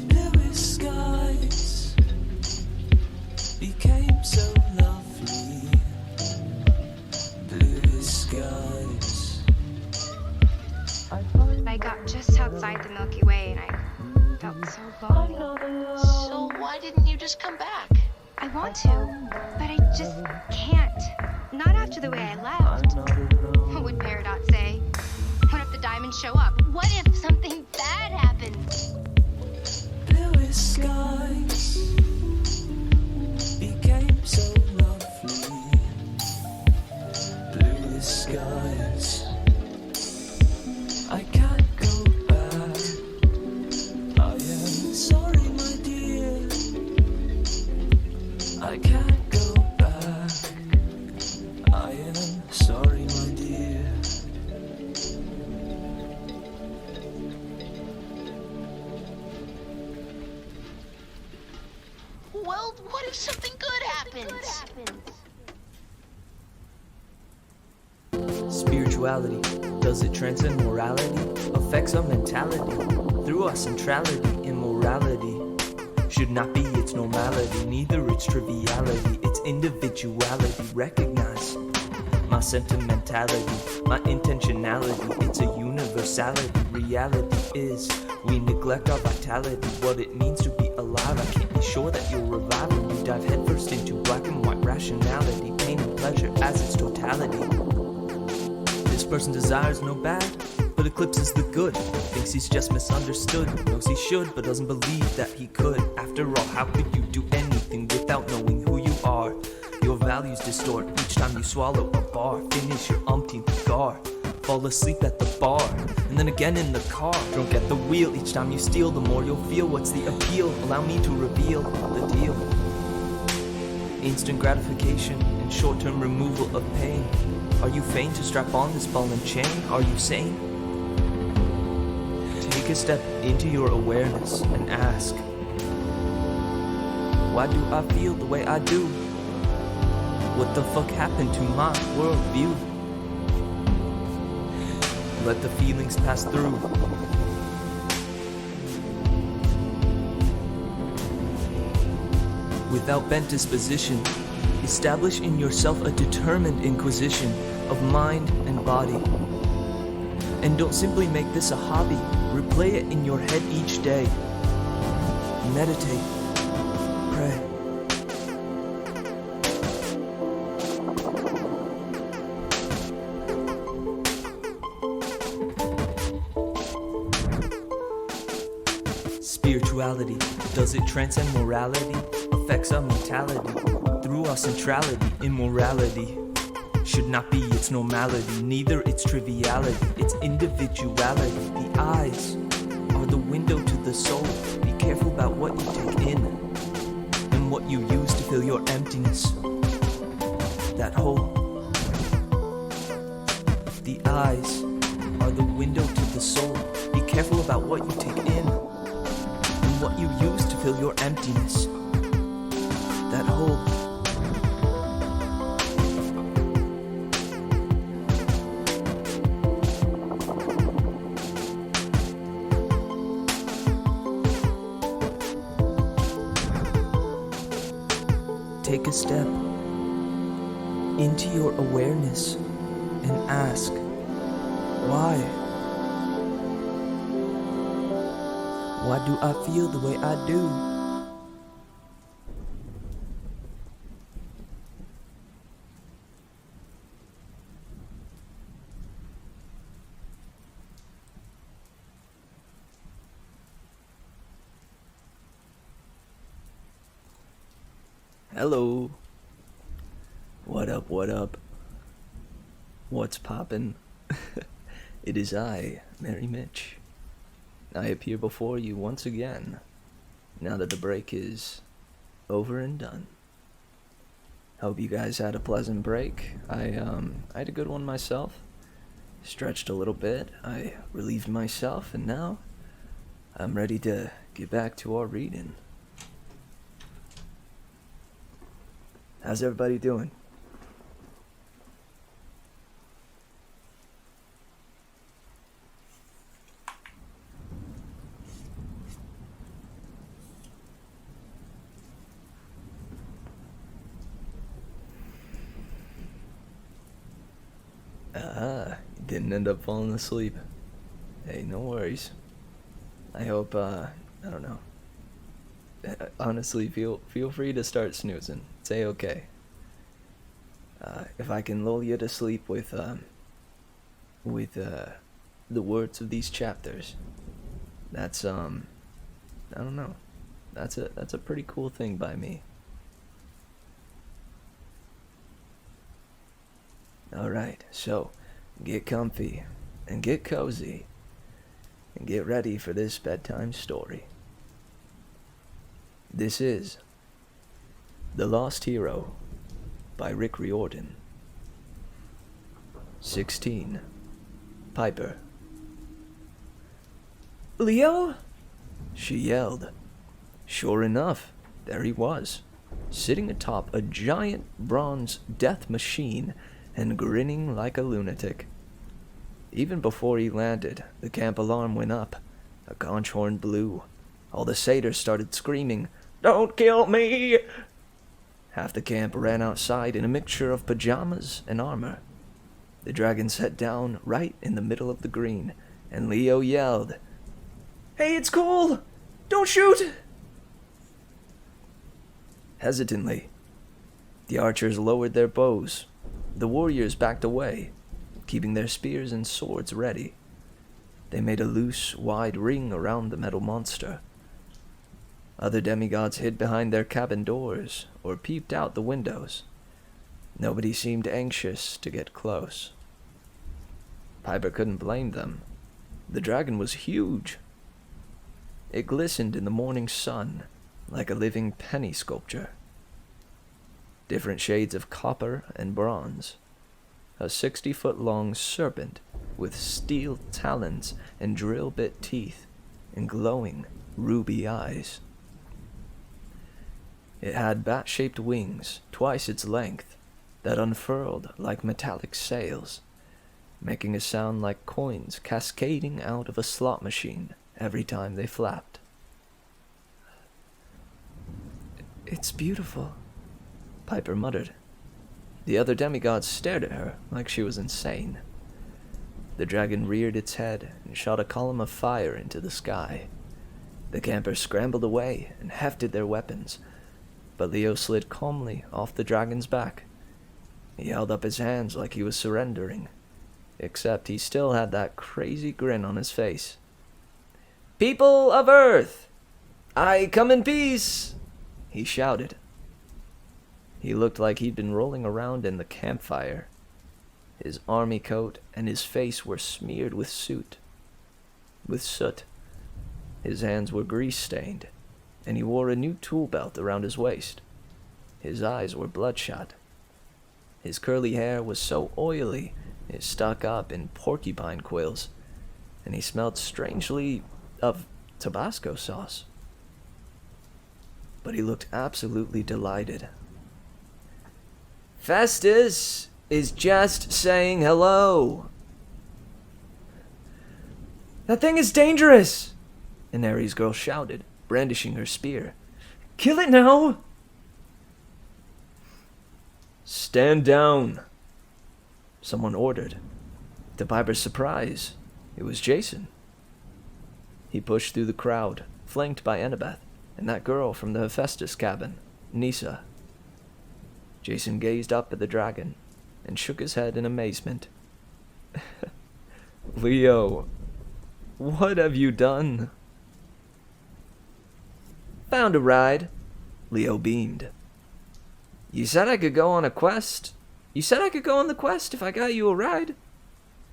Bluest skies became so lovely. Bluest skies. I got just outside the Milky Way and I felt so lonely. So why didn't you just come back? I want to, but I just can't. Not after the way I left. What would Peridot say? What if the diamonds show up? What if something bad happens? Bluest skies became so lovely. Bluest skies. I can't go back. I am sorry, my dear. I can't go back. I am sorry, my dear. Well, what if something good happens? Spirituality, does it transcend morality? Affects our mentality, through our centrality, immorality. Should not be its normality, neither its triviality, its individuality. Recognize my sentimentality, my intentionality, it's a universality. Reality is, we neglect our vitality, what it means to be alive. I can't be sure that you'll revive when you dive headfirst into black and white rationality, pain and pleasure as its totality. This person desires no bad, but eclipses the good. Thinks he's just misunderstood, knows he should, but doesn't believe that he could. After all, how could you do anything without knowing who you are? Your values distort each time you swallow a bar. Finish your umpteenth cigar, fall asleep at the bar, and then again in the car. Drunk at the wheel, each time you steal, the more you'll feel. What's the appeal? Allow me to reveal the deal. instant gratification and short-term removal of pain. Are you fain to strap on this ball and chain? Are you sane? Take a step into your awareness and ask, why do I feel the way I do? What the fuck happened to my worldview? Let the feelings pass through. Without bent disposition, establish in yourself a determined inquisition of mind and body. And don't simply make this a hobby, replay it in your head each day. Meditate, pray. Spirituality, does it transcend morality? Affects our mentality through our centrality. Immorality should not be its normality, neither its triviality, its individuality. The eyes are the window to the soul. Be careful about what you take in and what you use to fill your emptiness, that hole. The eyes are the window to the soul. Be careful about what you take in and what you use to fill your emptiness, that hole. Take a step into your awareness and ask, why? Why do I feel the way I do? Hello. What up, what up? What's poppin'? It is I, Mary Mitch. I appear before you once again, now that the break is over and done. Hope you guys had a pleasant break. I had a good one myself. Stretched a little bit, I relieved myself, and now I'm ready to get back to our reading. How's everybody doing? Didn't end up falling asleep. Hey, no worries. I hope, I don't know. Honestly, feel free to start snoozing. It's A-okay. If I can lull you to sleep with the words of these chapters, that's I don't know. That's a pretty cool thing by me. Alright, so get comfy and get cozy and get ready for this bedtime story. This is The Lost Hero by Rick Riordan. 16. Piper. Leo? She yelled. Sure enough, there he was, sitting atop a giant bronze death machine and grinning like a lunatic. Even before he landed, the camp alarm went up. A conch horn blew. All the satyrs started screaming, "Don't kill me!" Half the camp ran outside in a mixture of pajamas and armor. The dragon sat down right in the middle of the green, and Leo yelled, Hey, it's cool! Don't shoot! Hesitantly, the archers lowered their bows. The warriors backed away, keeping their spears and swords ready. They made a loose, wide ring around the metal monster. Other demigods hid behind their cabin doors or peeped out the windows. Nobody seemed anxious to get close. Piper couldn't blame them. The dragon was huge. It glistened in the morning sun like a living penny sculpture. different shades of copper and bronze. A 60-foot-long serpent with steel talons and drill bit teeth and glowing ruby eyes. It had bat-shaped wings twice its length that unfurled like metallic sails, making a sound like coins cascading out of a slot machine every time they flapped. It's beautiful, Piper muttered. The other demigods stared at her like she was insane. The dragon reared its head and shot a column of fire into the sky. The campers scrambled away and hefted their weapons, but Leo slid calmly off the dragon's back. He held up his hands like he was surrendering, except he still had that crazy grin on his face. "People of Earth, I come in peace!" he shouted. He looked like he'd been rolling around in the campfire. His army coat and his face were smeared with soot. His hands were grease-stained, and he wore a new tool belt around his waist. His eyes were bloodshot. His curly hair was so oily it stuck up in porcupine quills, and he smelled strangely of Tabasco sauce. But he looked absolutely delighted. "Festus is just saying hello." That thing is dangerous! An Ares girl shouted, brandishing her spear. Kill it now! "Stand down," someone ordered. To Piper's surprise, it was Jason. He pushed through the crowd, flanked by Annabeth and that girl from the Hephaestus cabin, Nisa. Jason gazed up at the dragon and shook his head in amazement. "Leo, what have you done?" "Found a ride," Leo beamed. You said I could go on the quest if I got you a ride.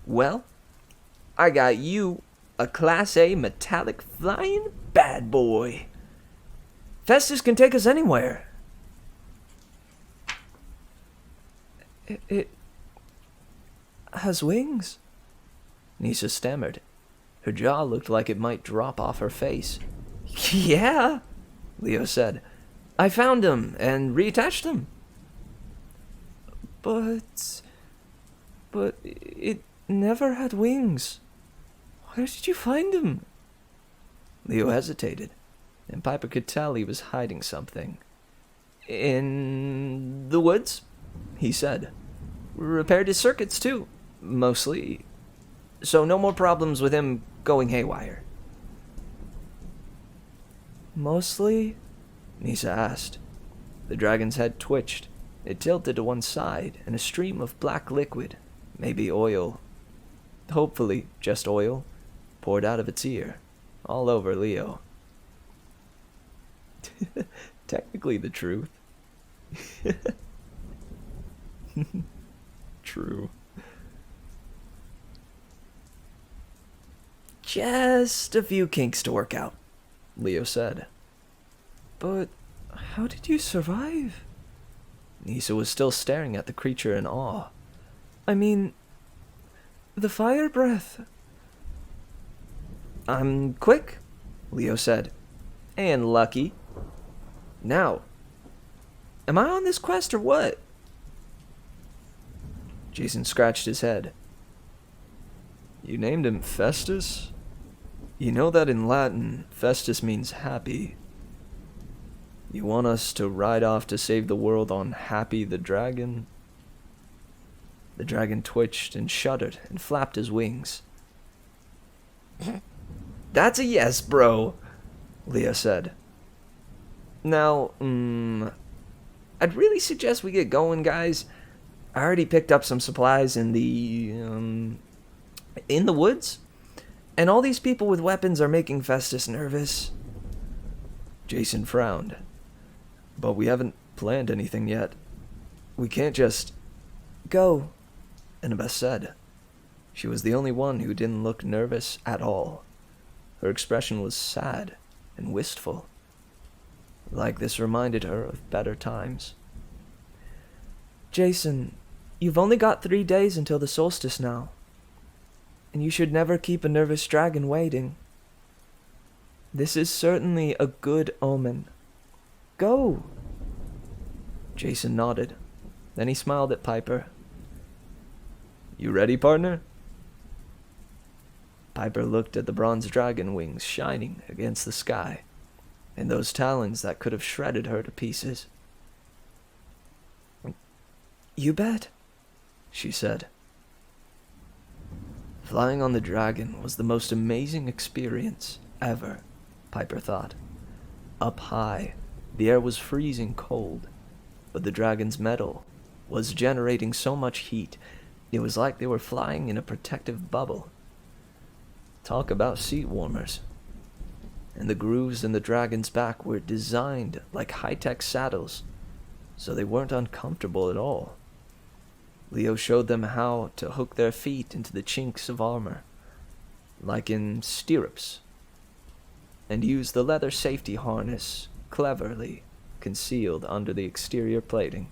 Well, I got you a Class A metallic flying bad boy. Festus can take us anywhere. It has wings? Nisa stammered. Her jaw looked like it might drop off her face. Yeah, Leo said. I found them and reattached them. But it never had wings. Where did you find them? Leo hesitated, and Piper could tell he was hiding something. "In the woods," he said. "Repaired his circuits, too, mostly. So no more problems with him going haywire." Mostly? Nisa asked. The dragon's head twitched. It tilted to one side, and a stream of black liquid, maybe oil, hopefully just oil, poured out of its ear, all over Leo. Technically the truth. True. Just a few kinks to work out, Leo said. But how did you survive? Nisa was still staring at the creature in awe. I mean, the fire breath. "I'm quick," Leo said. "And lucky. Now, am I on this quest or what?" Jason scratched his head. "You named him Festus? You know that in Latin, Festus means happy. You want us to ride off to save the world on Happy the Dragon?" The dragon twitched and shuddered and flapped his wings. "That's a yes, bro," Leo said. "Now, I'd really suggest we get going, guys. I already picked up some supplies in the woods, and all these people with weapons are making Festus nervous." Jason frowned. "But we haven't planned anything yet. We can't just..." Go, Annabeth said. She was the only one who didn't look nervous at all. Her expression was sad and wistful, like this reminded her of better times. Jason, you've only got 3 days until the solstice now. And you should never keep a nervous dragon waiting. This is certainly a good omen. Go! Jason nodded. Then he smiled at Piper. You ready, partner? Piper looked at the bronze dragon wings shining against the sky, and those talons that could have shredded her to pieces. You bet, she said. Flying on the dragon was the most amazing experience ever, Piper thought. Up high, the air was freezing cold, but the dragon's metal was generating so much heat, it was like they were flying in a protective bubble. Talk about seat warmers. And the grooves in the dragon's back were designed like high-tech saddles, so they weren't uncomfortable at all. Leo showed them how to hook their feet into the chinks of armor, like in stirrups, and use the leather safety harness cleverly concealed under the exterior plating.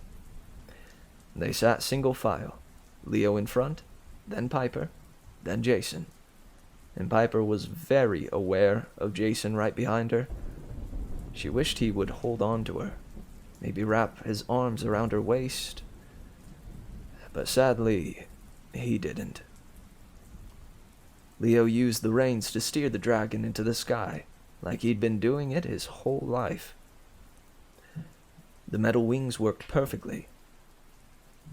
They sat single file, Leo in front, then Piper, then Jason. And Piper was very aware of Jason right behind her. She wished he would hold on to her, maybe wrap his arms around her waist. But sadly, he didn't. Leo used the reins to steer the dragon into the sky, like he'd been doing it his whole life. The metal wings worked perfectly,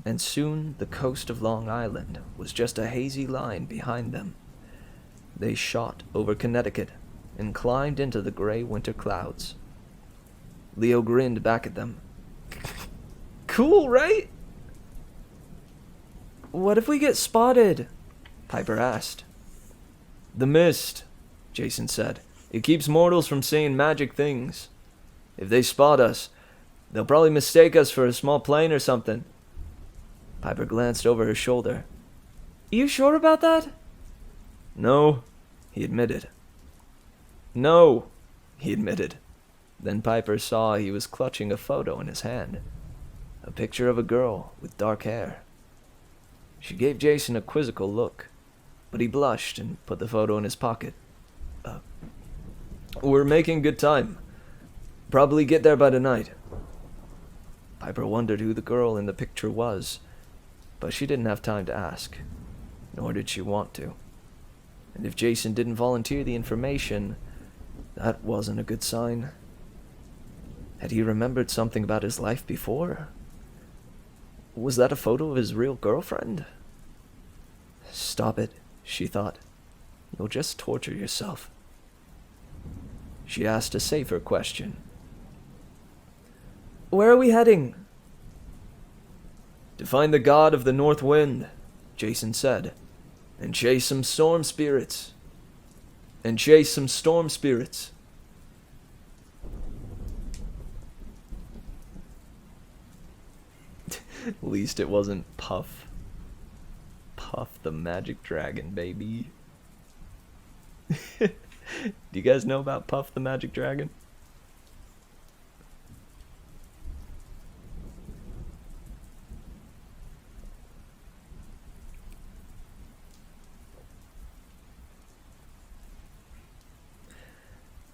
and soon the coast of Long Island was just a hazy line behind them. They shot over Connecticut and climbed into the gray winter clouds. Leo grinned back at them. Cool, right? What if we get spotted? Piper asked. The mist, Jason said. It keeps mortals from seeing magic things. If they spot us, they'll probably mistake us for a small plane or something. Piper glanced over her shoulder. You sure about that? No, he admitted. No, he admitted. Then Piper saw he was clutching a photo in his hand. A picture of a girl with dark hair. She gave Jason a quizzical look, but he blushed and put the photo in his pocket. We're making good time. Probably get there by tonight. Piper wondered who the girl in the picture was, but she didn't have time to ask, nor did she want to. And if Jason didn't volunteer the information, that wasn't a good sign. Had he remembered something about his life before? Was that a photo of his real girlfriend? Stop it, she thought. You'll just torture yourself. She asked a safer question. Where are we heading? To find the god of the north wind, Jason said. And chase some storm spirits. And chase some storm spirits. At least it wasn't Puff. Puff the magic dragon, baby. Do you guys know about Puff the magic dragon?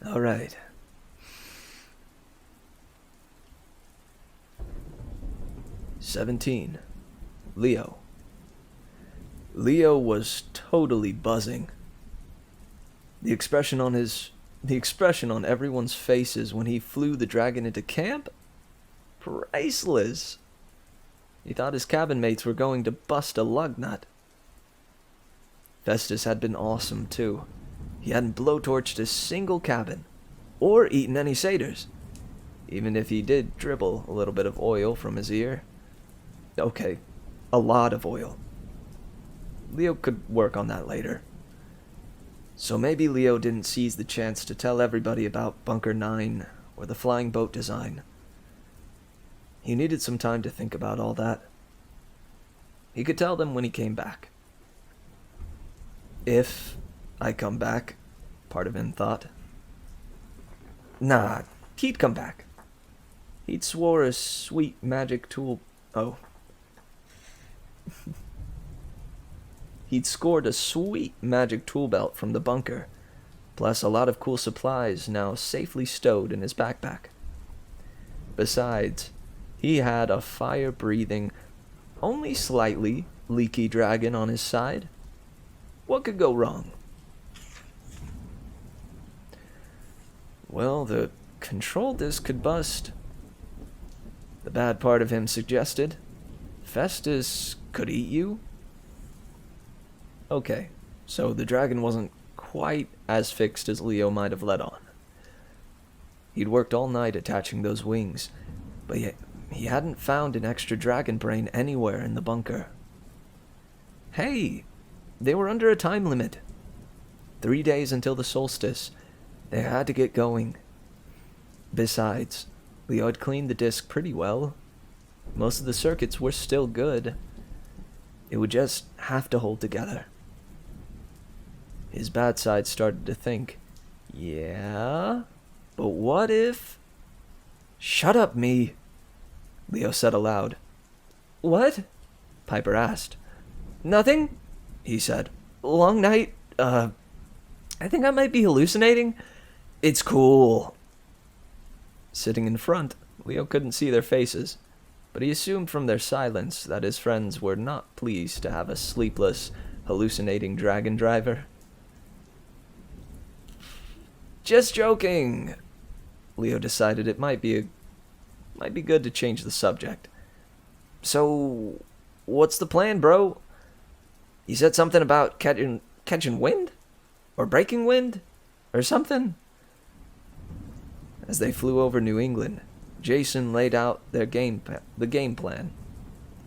All right. "17. Leo. Leo was totally buzzing. The expression on everyone's faces when he flew the dragon into camp? Priceless. He thought his cabin mates were going to bust a lug nut. Festus had been awesome, too. He hadn't blowtorched a single cabin, or eaten any satyrs, even if he did dribble a little bit of oil from his ear. Okay, a lot of oil. Leo could work on that later. So maybe Leo didn't seize the chance to tell everybody about Bunker 9 or the flying boat design. He needed some time to think about all that. He could tell them when he came back. If I come back, part of him thought. Nah, he'd come back. He'd swore a sweet magic tool... Oh, He'd scored a sweet magic tool belt from the bunker, plus a lot of cool supplies now safely stowed in his backpack. Besides, he had a fire-breathing, only slightly leaky dragon on his side. What could go wrong? Well, the control disk could bust. The bad part of him suggested. Festus could eat you. Okay, so the dragon wasn't quite as fixed as Leo might have let on. He'd worked all night attaching those wings, but yet he hadn't found an extra dragon brain anywhere in the bunker. Hey, they were under a time limit. 3 days until the solstice. They had to get going. Besides, Leo had cleaned the disk pretty well. Most of the circuits were still good. It would just have to hold together. His bad side started to think, yeah, but what if... Shut up, me, Leo said aloud. What? Piper asked. Nothing, He said. long night. I think I might be hallucinating. It's cool. Sitting in front, Leo couldn't see their faces, but he assumed from their silence that his friends were not pleased to have a sleepless, hallucinating dragon driver. Just joking. Leo decided it might be good to change the subject. So, what's the plan, bro? You said something about catching wind? Or breaking wind? Or something? As they flew over New England, Jason laid out the game plan.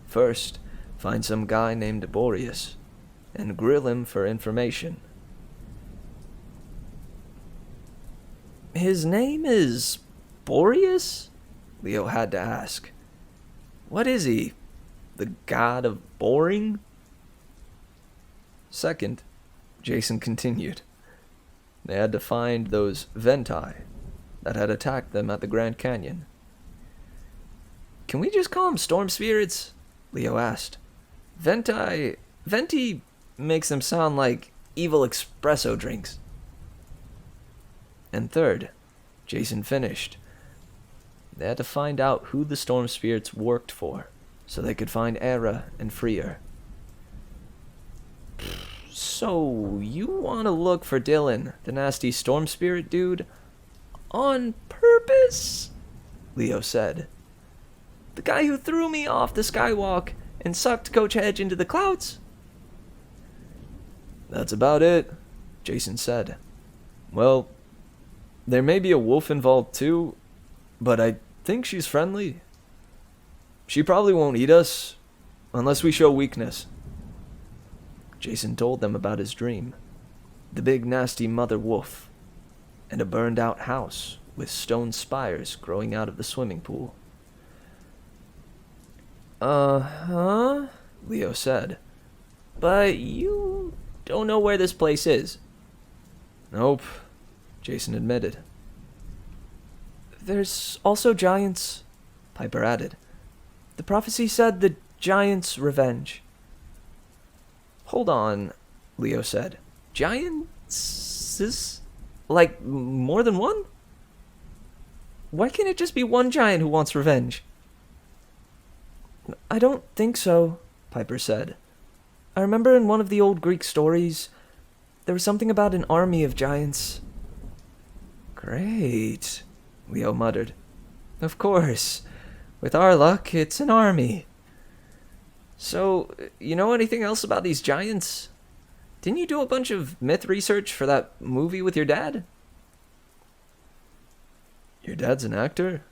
First, find some guy named Boreas, and grill him for information. His name is Boreas? Leo had to ask. What is he? The god of boring? Second, Jason continued. They had to find those Venti that had attacked them at the Grand Canyon. Can we just call them storm spirits? Leo asked. Venti makes them sound like evil espresso drinks. And third, Jason finished. They had to find out who the storm spirits worked for, so they could find Era and free her. So, you want to look for Dylan, the nasty storm spirit dude, on purpose? Leo said. The guy who threw me off the skywalk and sucked Coach Hedge into the clouds? That's about it, Jason said. Well, there may be a wolf involved too, but I think she's friendly. She probably won't eat us, unless we show weakness. Jason told them about his dream. The big nasty mother wolf, and a burned out house with stone spires growing out of the swimming pool. Uh-huh, Leo said. But you don't know where this place is. Nope, Jason admitted. There's also giants, Piper added. The prophecy said the giants' revenge. Hold on, Leo said. Giants? Like, more than one? Why can't it just be one giant who wants revenge? I don't think so, Piper said. I remember in one of the old Greek stories, there was something about an army of giants. Great, Leo muttered. Of course. With our luck, it's an army. So, you know anything else about these giants? Didn't you do a bunch of myth research for that movie with your dad? Your dad's an actor?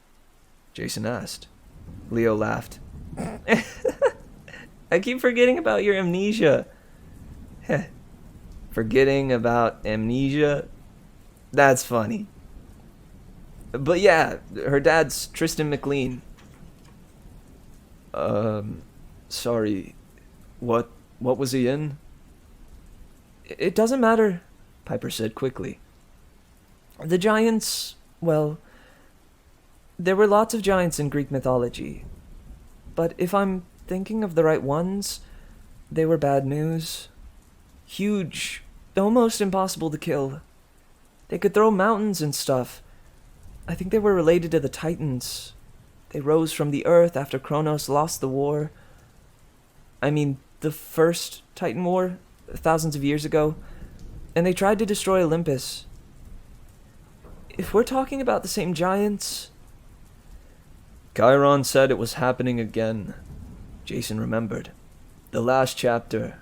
Jason asked. Leo laughed. I keep forgetting about your amnesia. Forgetting about amnesia? That's funny. But yeah, her dad's Tristan McLean. Sorry. What was he in? It doesn't matter, Piper said quickly. The giants, well, there were lots of giants in Greek mythology. But if I'm thinking of the right ones, They were bad news. Huge, almost impossible to kill. They could throw mountains and stuff. I think they were related to the Titans. They rose from the earth after Kronos lost the war. I mean, the first Titan War, thousands of years ago. And they tried to destroy Olympus. If we're talking about the same giants... Chiron said it was happening again. Jason remembered. The last chapter.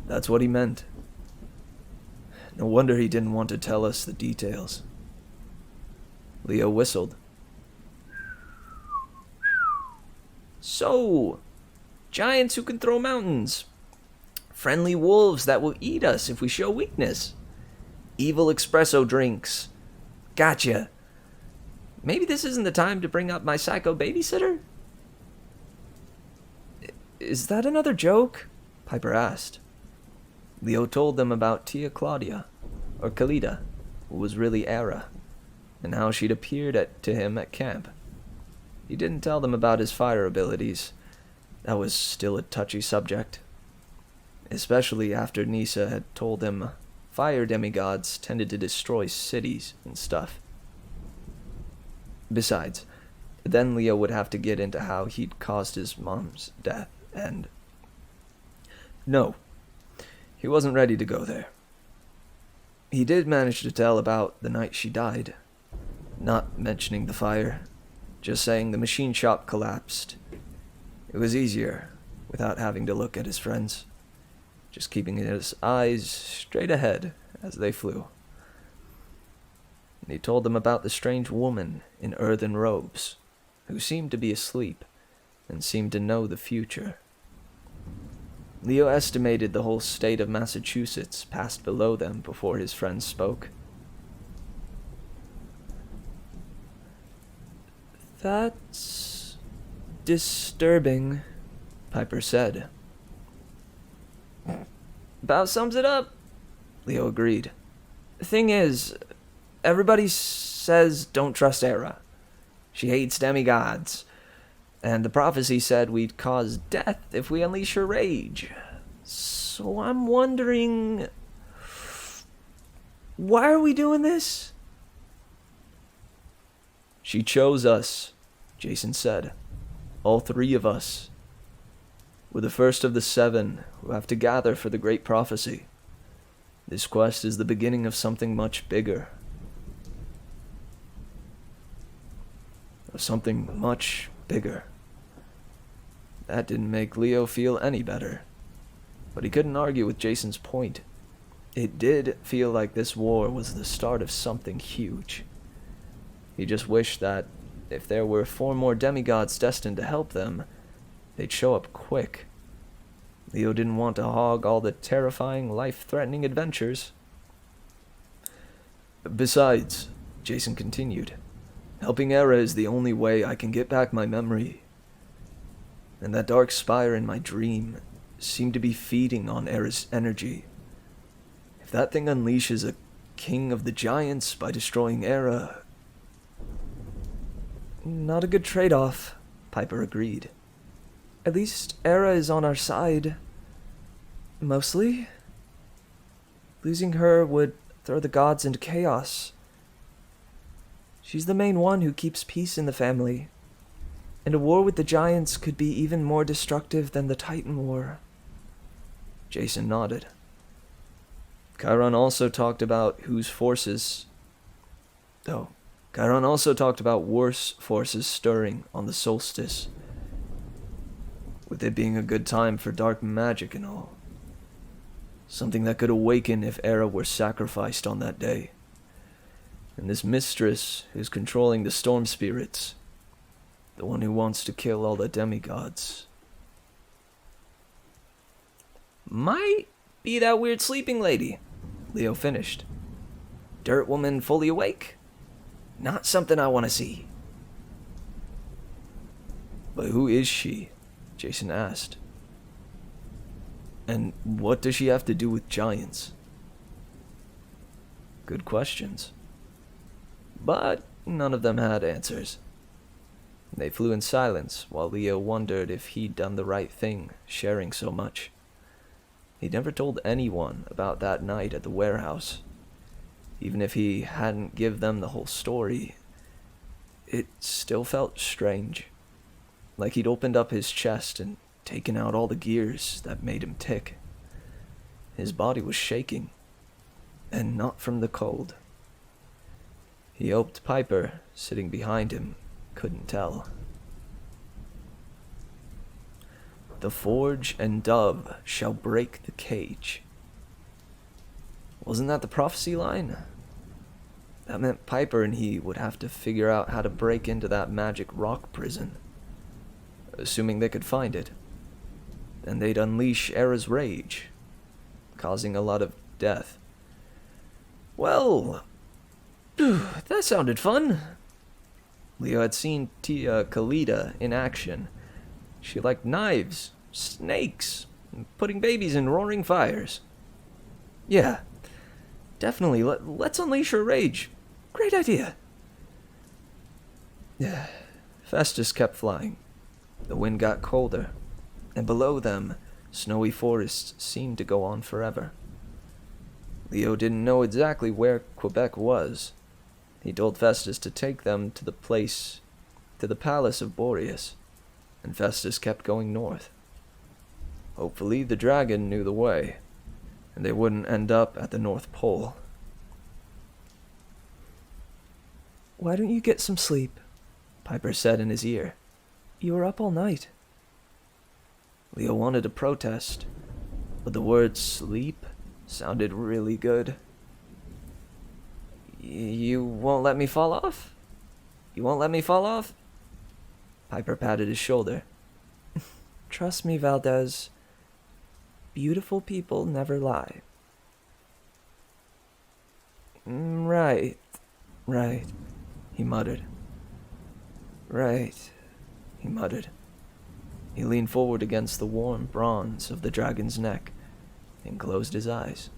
That's what he meant. No wonder he didn't want to tell us the details. Leo whistled. So, giants who can throw mountains. Friendly wolves that will eat us if we show weakness. Evil espresso drinks. Gotcha. Maybe this isn't the time to bring up my psycho babysitter? Is that another joke? Piper asked. Leo told them about Tia Claudia, or Kalida, who was really Era, and how she'd appeared to him at camp. He didn't tell them about his fire abilities. That was still a touchy subject. Especially after Nisa had told him fire demigods tended to destroy cities and stuff. Besides, then Leo would have to get into how he'd caused his mom's death, and... No, he wasn't ready to go there. He did manage to tell about the night she died, not mentioning the fire, just saying the machine shop collapsed. It was easier, without having to look at his friends, just keeping his eyes straight ahead as they flew. And he told them about the strange woman in earthen robes, who seemed to be asleep, and seemed to know the future. Leo estimated the whole state of Massachusetts passed below them before his friends spoke. That's disturbing, Piper said. About sums it up, Leo agreed. The thing is, everybody says don't trust Era. she hates demigods. And the prophecy said we'd cause death if we unleash her rage. So I'm wondering... Why are we doing this? She chose us, Jason said. All three of us. We're the first of the 7 who have to gather for the great prophecy. This quest is the beginning of something much bigger. Of something much bigger. That didn't make Leo feel any better. But he couldn't argue with Jason's point. It did feel like this war was the start of something huge. He just wished that, if there were 4 more demigods destined to help them, they'd show up quick. Leo didn't want to hog all the terrifying, life-threatening adventures. Besides, Jason continued, helping Era is the only way I can get back my memory. And that dark spire in my dream seemed to be feeding on Era's energy. If that thing unleashes a king of the giants by destroying Era... Not a good trade-off, Piper agreed. At least Era is on our side. Mostly. Losing her would throw the gods into chaos. She's the main one who keeps peace in the family. And a war with the giants could be even more destructive than the Titan War. Jason nodded. Chiron also talked about whose forces... Though, Chiron also talked about worse forces stirring on the solstice. With it being a good time for dark magic and all. Something that could awaken if Era were sacrificed on that day. And this mistress who's controlling the storm spirits, the one who wants to kill all the demigods. Might be that weird sleeping lady, Leo finished. Dirt woman fully awake? Not something I want to see. But who is she? Jason asked. And what does she have to do with giants? Good questions. But none of them had answers. They flew in silence while Leo wondered if he'd done the right thing, sharing so much. He'd never told anyone about that night at the warehouse. Even if he hadn't give them the whole story, it still felt strange. Like he'd opened up his chest and taken out all the gears that made him tick. His body was shaking, and not from the cold. He hoped Piper, sitting behind him, couldn't tell. The forge and dove shall break the cage. Wasn't that the prophecy line? That meant Piper and he would have to figure out how to break into that magic rock prison. Assuming they could find it. Then they'd unleash Era's rage, causing a lot of death. Well, that sounded fun. Leo had seen Tia Khalida in action. She liked knives, snakes, and putting babies in roaring fires. Yeah, definitely, let's unleash her rage. Great idea. Festus kept flying. The wind got colder, and below them, snowy forests seemed to go on forever. Leo didn't know exactly where Quebec was. He told Festus to take them to the palace of Boreas, and Festus kept going north. Hopefully the dragon knew the way, and they wouldn't end up at the North Pole. Why don't you get some sleep? Piper said in his ear. You were up all night. Leo wanted to protest, but the word sleep sounded really good. You won't let me fall off? You won't let me fall off? Piper patted his shoulder. Trust me, Valdez. Beautiful people never lie. Right, he muttered. Right, he muttered. He leaned forward against the warm bronze of the dragon's neck and closed his eyes.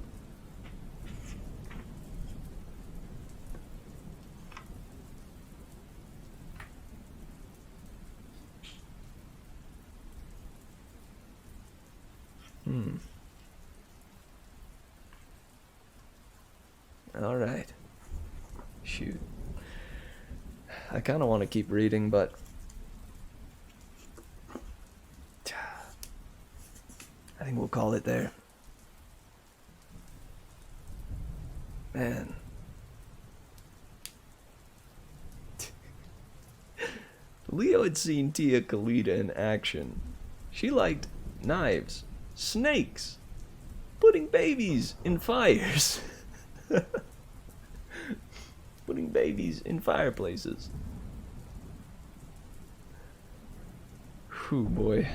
All right. Shoot. I kind of want to keep reading, but I think we'll call it there. Man. Leo had seen Tia Khalida in action. She liked knives, snakes, putting babies in fires. Putting babies in fireplaces. Whew, boy.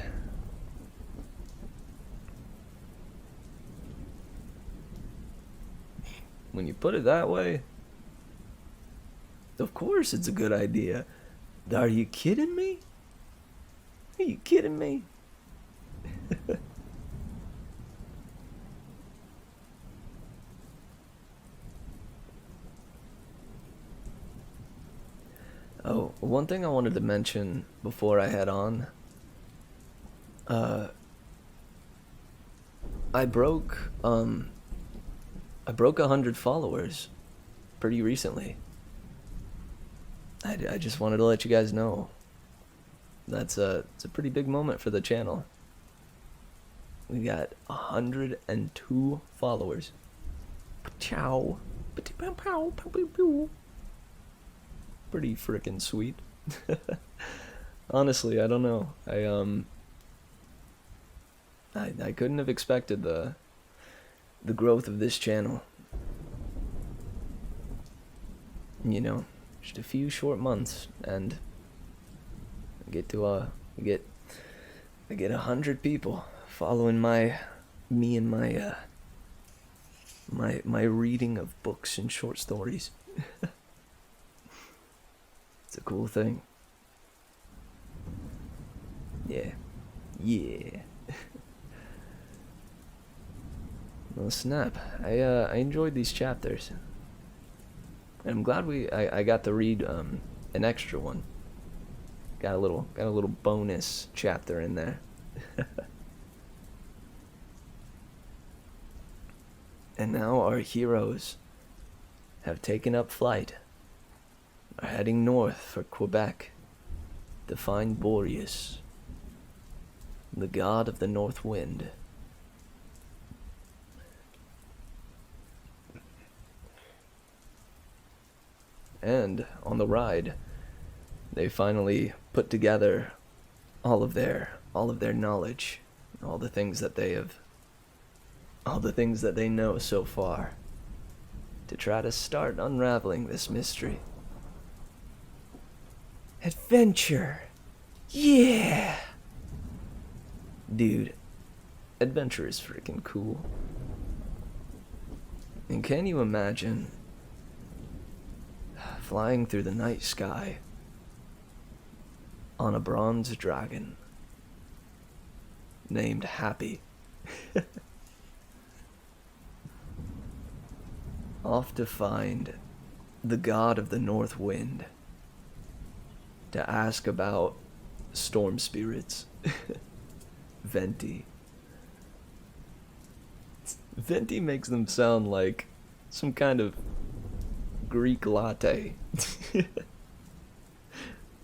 When you put it that way, of course it's a good idea. Are you kidding me? Are you kidding me? Oh, one thing I wanted to mention before I head on. I broke 100 followers pretty recently. I just wanted to let you guys know. It's a pretty big moment for the channel. We got 102 followers. Ciao. Pretty frickin' sweet. Honestly, I don't know. I couldn't have expected the growth of this channel. You know, just a few short months, and I get 100 people following me and my reading of books and short stories. It's a cool thing. Yeah. Well, snap. I enjoyed these chapters. And I'm glad I got to read an extra one. got a little bonus chapter in there. And now our heroes have taken up flight, are heading north for Quebec to find Boreas, the god of the north wind. And on the ride, they finally put together all of their knowledge, all the things that they know so far, to try to start unraveling this mystery. Adventure. Yeah. Dude, adventure is freaking cool. And can you imagine flying through the night sky on a bronze dragon named Happy? Off to find the god of the north wind to ask about storm spirits. Venti. Venti makes them sound like some kind of Greek latte.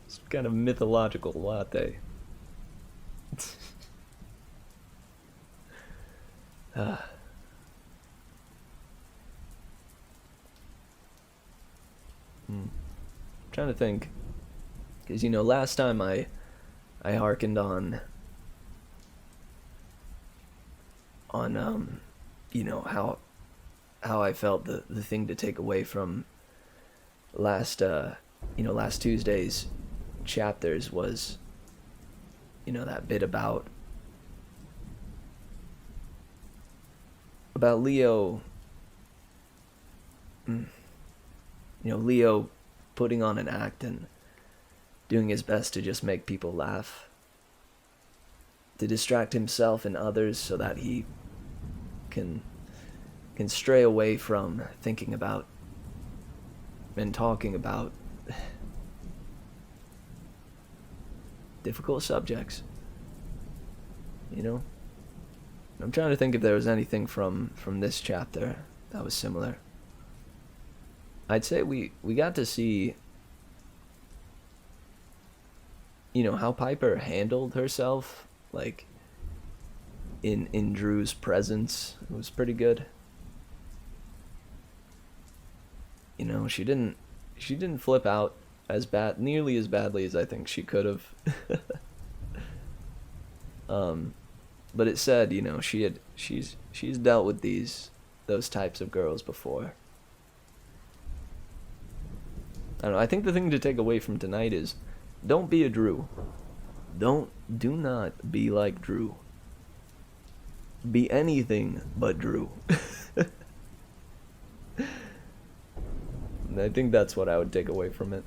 Some kind of mythological latte. Trying to think, because last time I hearkened on how I felt the thing to take away from last Tuesday's chapters was that bit about Leo, Leo putting on an act and doing his best to just make people laugh, to distract himself and others so that he can stray away from thinking about and talking about difficult subjects. I'm trying to think if there was anything from this chapter that was similar. I'd say we got to see how Piper handled herself, like in Drew's presence. It was pretty good. She didn't flip out nearly as badly as I think she could have. But it said, she's dealt with those types of girls before. I don't know, I think the thing to take away from tonight is don't be a Drew. Do not be like Drew. Be anything but Drew. I think that's what I would take away from it.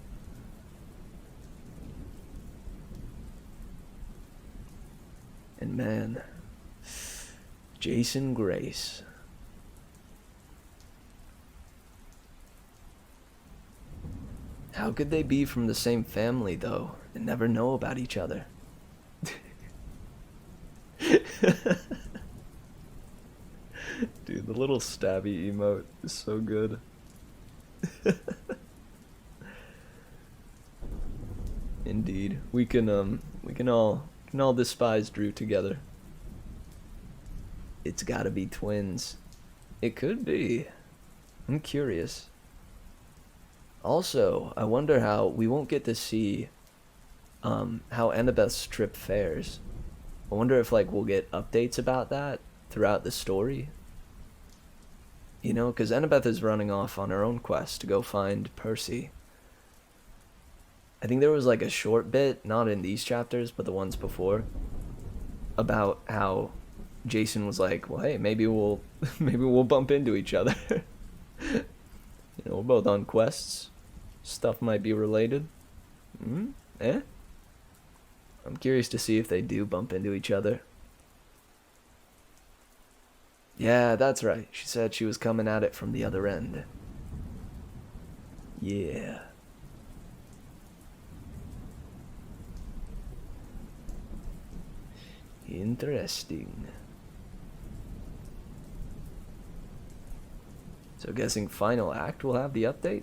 And man, Jason Grace. How could they be from the same family, though, and never know about each other? Dude, the little stabby emote is so good. Indeed, we can all despise Drew together. It's gotta be twins. It could be. I'm curious. Also, I wonder how we won't get to see how Annabeth's trip fares. I wonder if we'll get updates about that throughout the story. Because Annabeth is running off on her own quest to go find Percy. I think there was a short bit, not in these chapters, but the ones before, about how Jason was like, well, hey, maybe we'll bump into each other. We're both on quests. Stuff might be related. I'm curious to see if they do bump into each other. Yeah, that's right. She said she was coming at it from the other end. Yeah. Interesting. So guessing final act will have the update?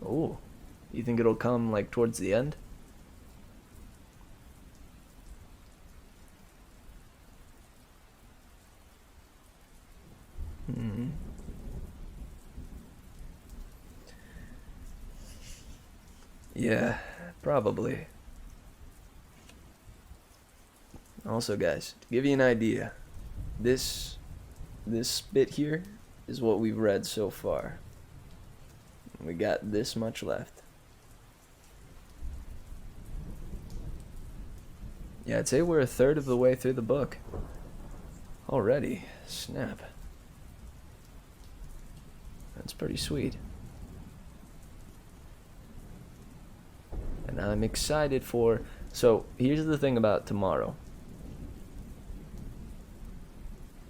Oh, you think it'll come like towards the end? Hmm. Yeah, probably. Also, guys, to give you an idea, this bit here is what we've read so far. We got this much left. Yeah, I'd say we're a third of the way through the book. Already. Snap. That's pretty sweet. And I'm excited for... So, here's the thing about tomorrow.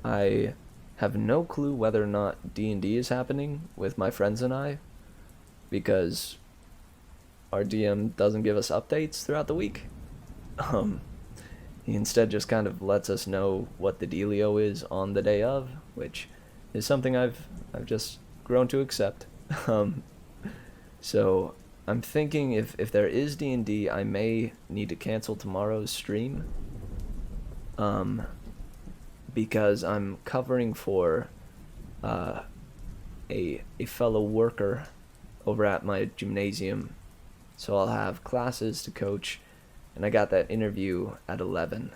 I have no clue whether or not D&D is happening with my friends and I, because our DM doesn't give us updates throughout the week. He instead just kind of lets us know what the dealio is on the day of, which is something I've just grown to accept. So I'm thinking if there is D&D, I may need to cancel tomorrow's stream. Because I'm covering for a fellow worker over at my gymnasium. So I'll have classes to coach, and I got that interview at 11.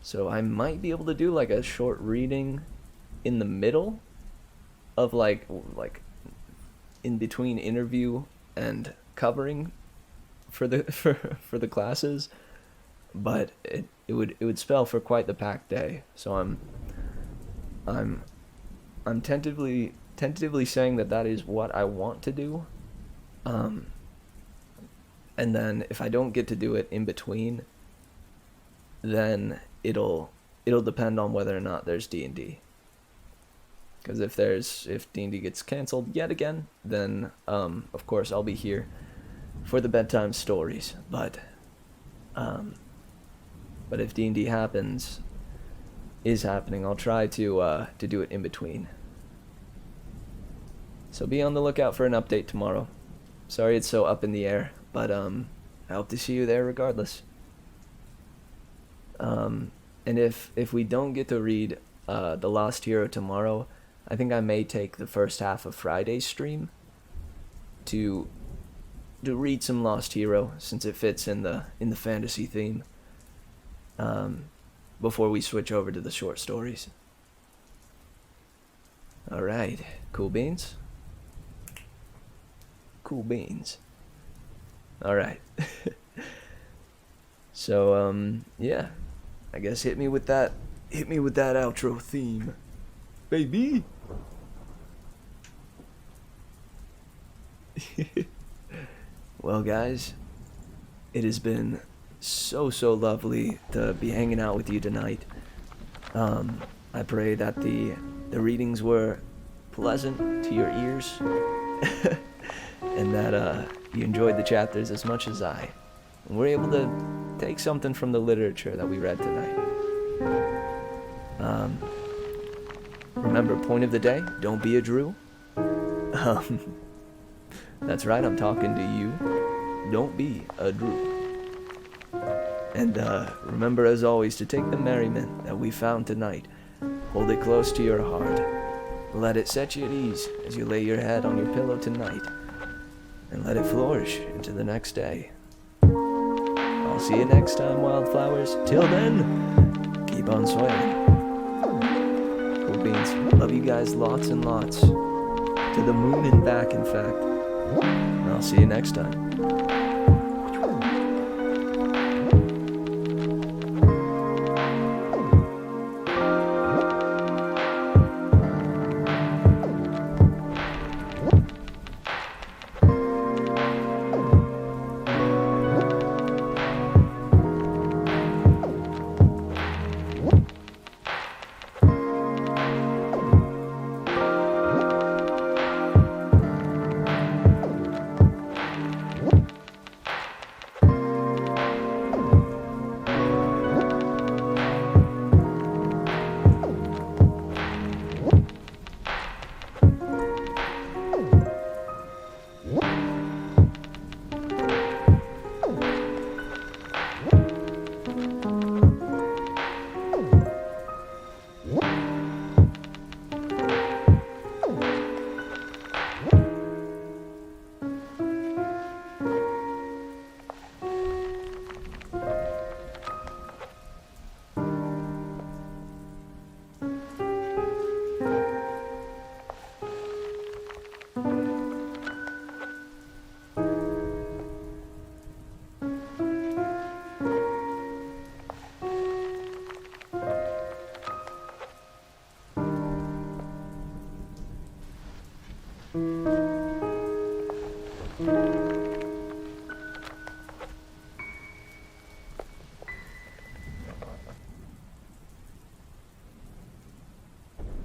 So I might be able to do like a short reading in the middle of like in between interview and covering for the for the classes, but it would spell for quite the packed day. So I'm tentatively saying that is what I want to do. And then if I don't get to do it in between, then it'll depend on whether or not there's D&D. Because if D&D gets canceled yet again, then of course I'll be here for the bedtime stories. But if D&D is happening, I'll try to do it in between. So be on the lookout for an update tomorrow. Sorry it's so up in the air, but I hope to see you there regardless. And if we don't get to read The Lost Hero tomorrow, I think I may take the first half of Friday's stream to read some Lost Hero, since it fits in the fantasy theme, before we switch over to the short stories. Alright, cool beans? Cool beans. Alright. So, yeah. I guess hit me with that outro theme, baby. Well, guys, it has been so lovely to be hanging out with you tonight. I pray that the readings were pleasant to your ears, and that you enjoyed the chapters as much as I. And we're able to take something from the literature that we read tonight. Remember, point of the day, don't be a Drew. That's right, I'm talking to you. Don't be a Drew. And remember, as always, to take the merriment that we found tonight, hold it close to your heart, let it set you at ease as you lay your head on your pillow tonight, and let it flourish into the next day. I'll see you next time, wildflowers. Till then, keep on swaying. Cool beans. Love you guys lots and lots. To the moon and back, in fact. And I'll see you next time.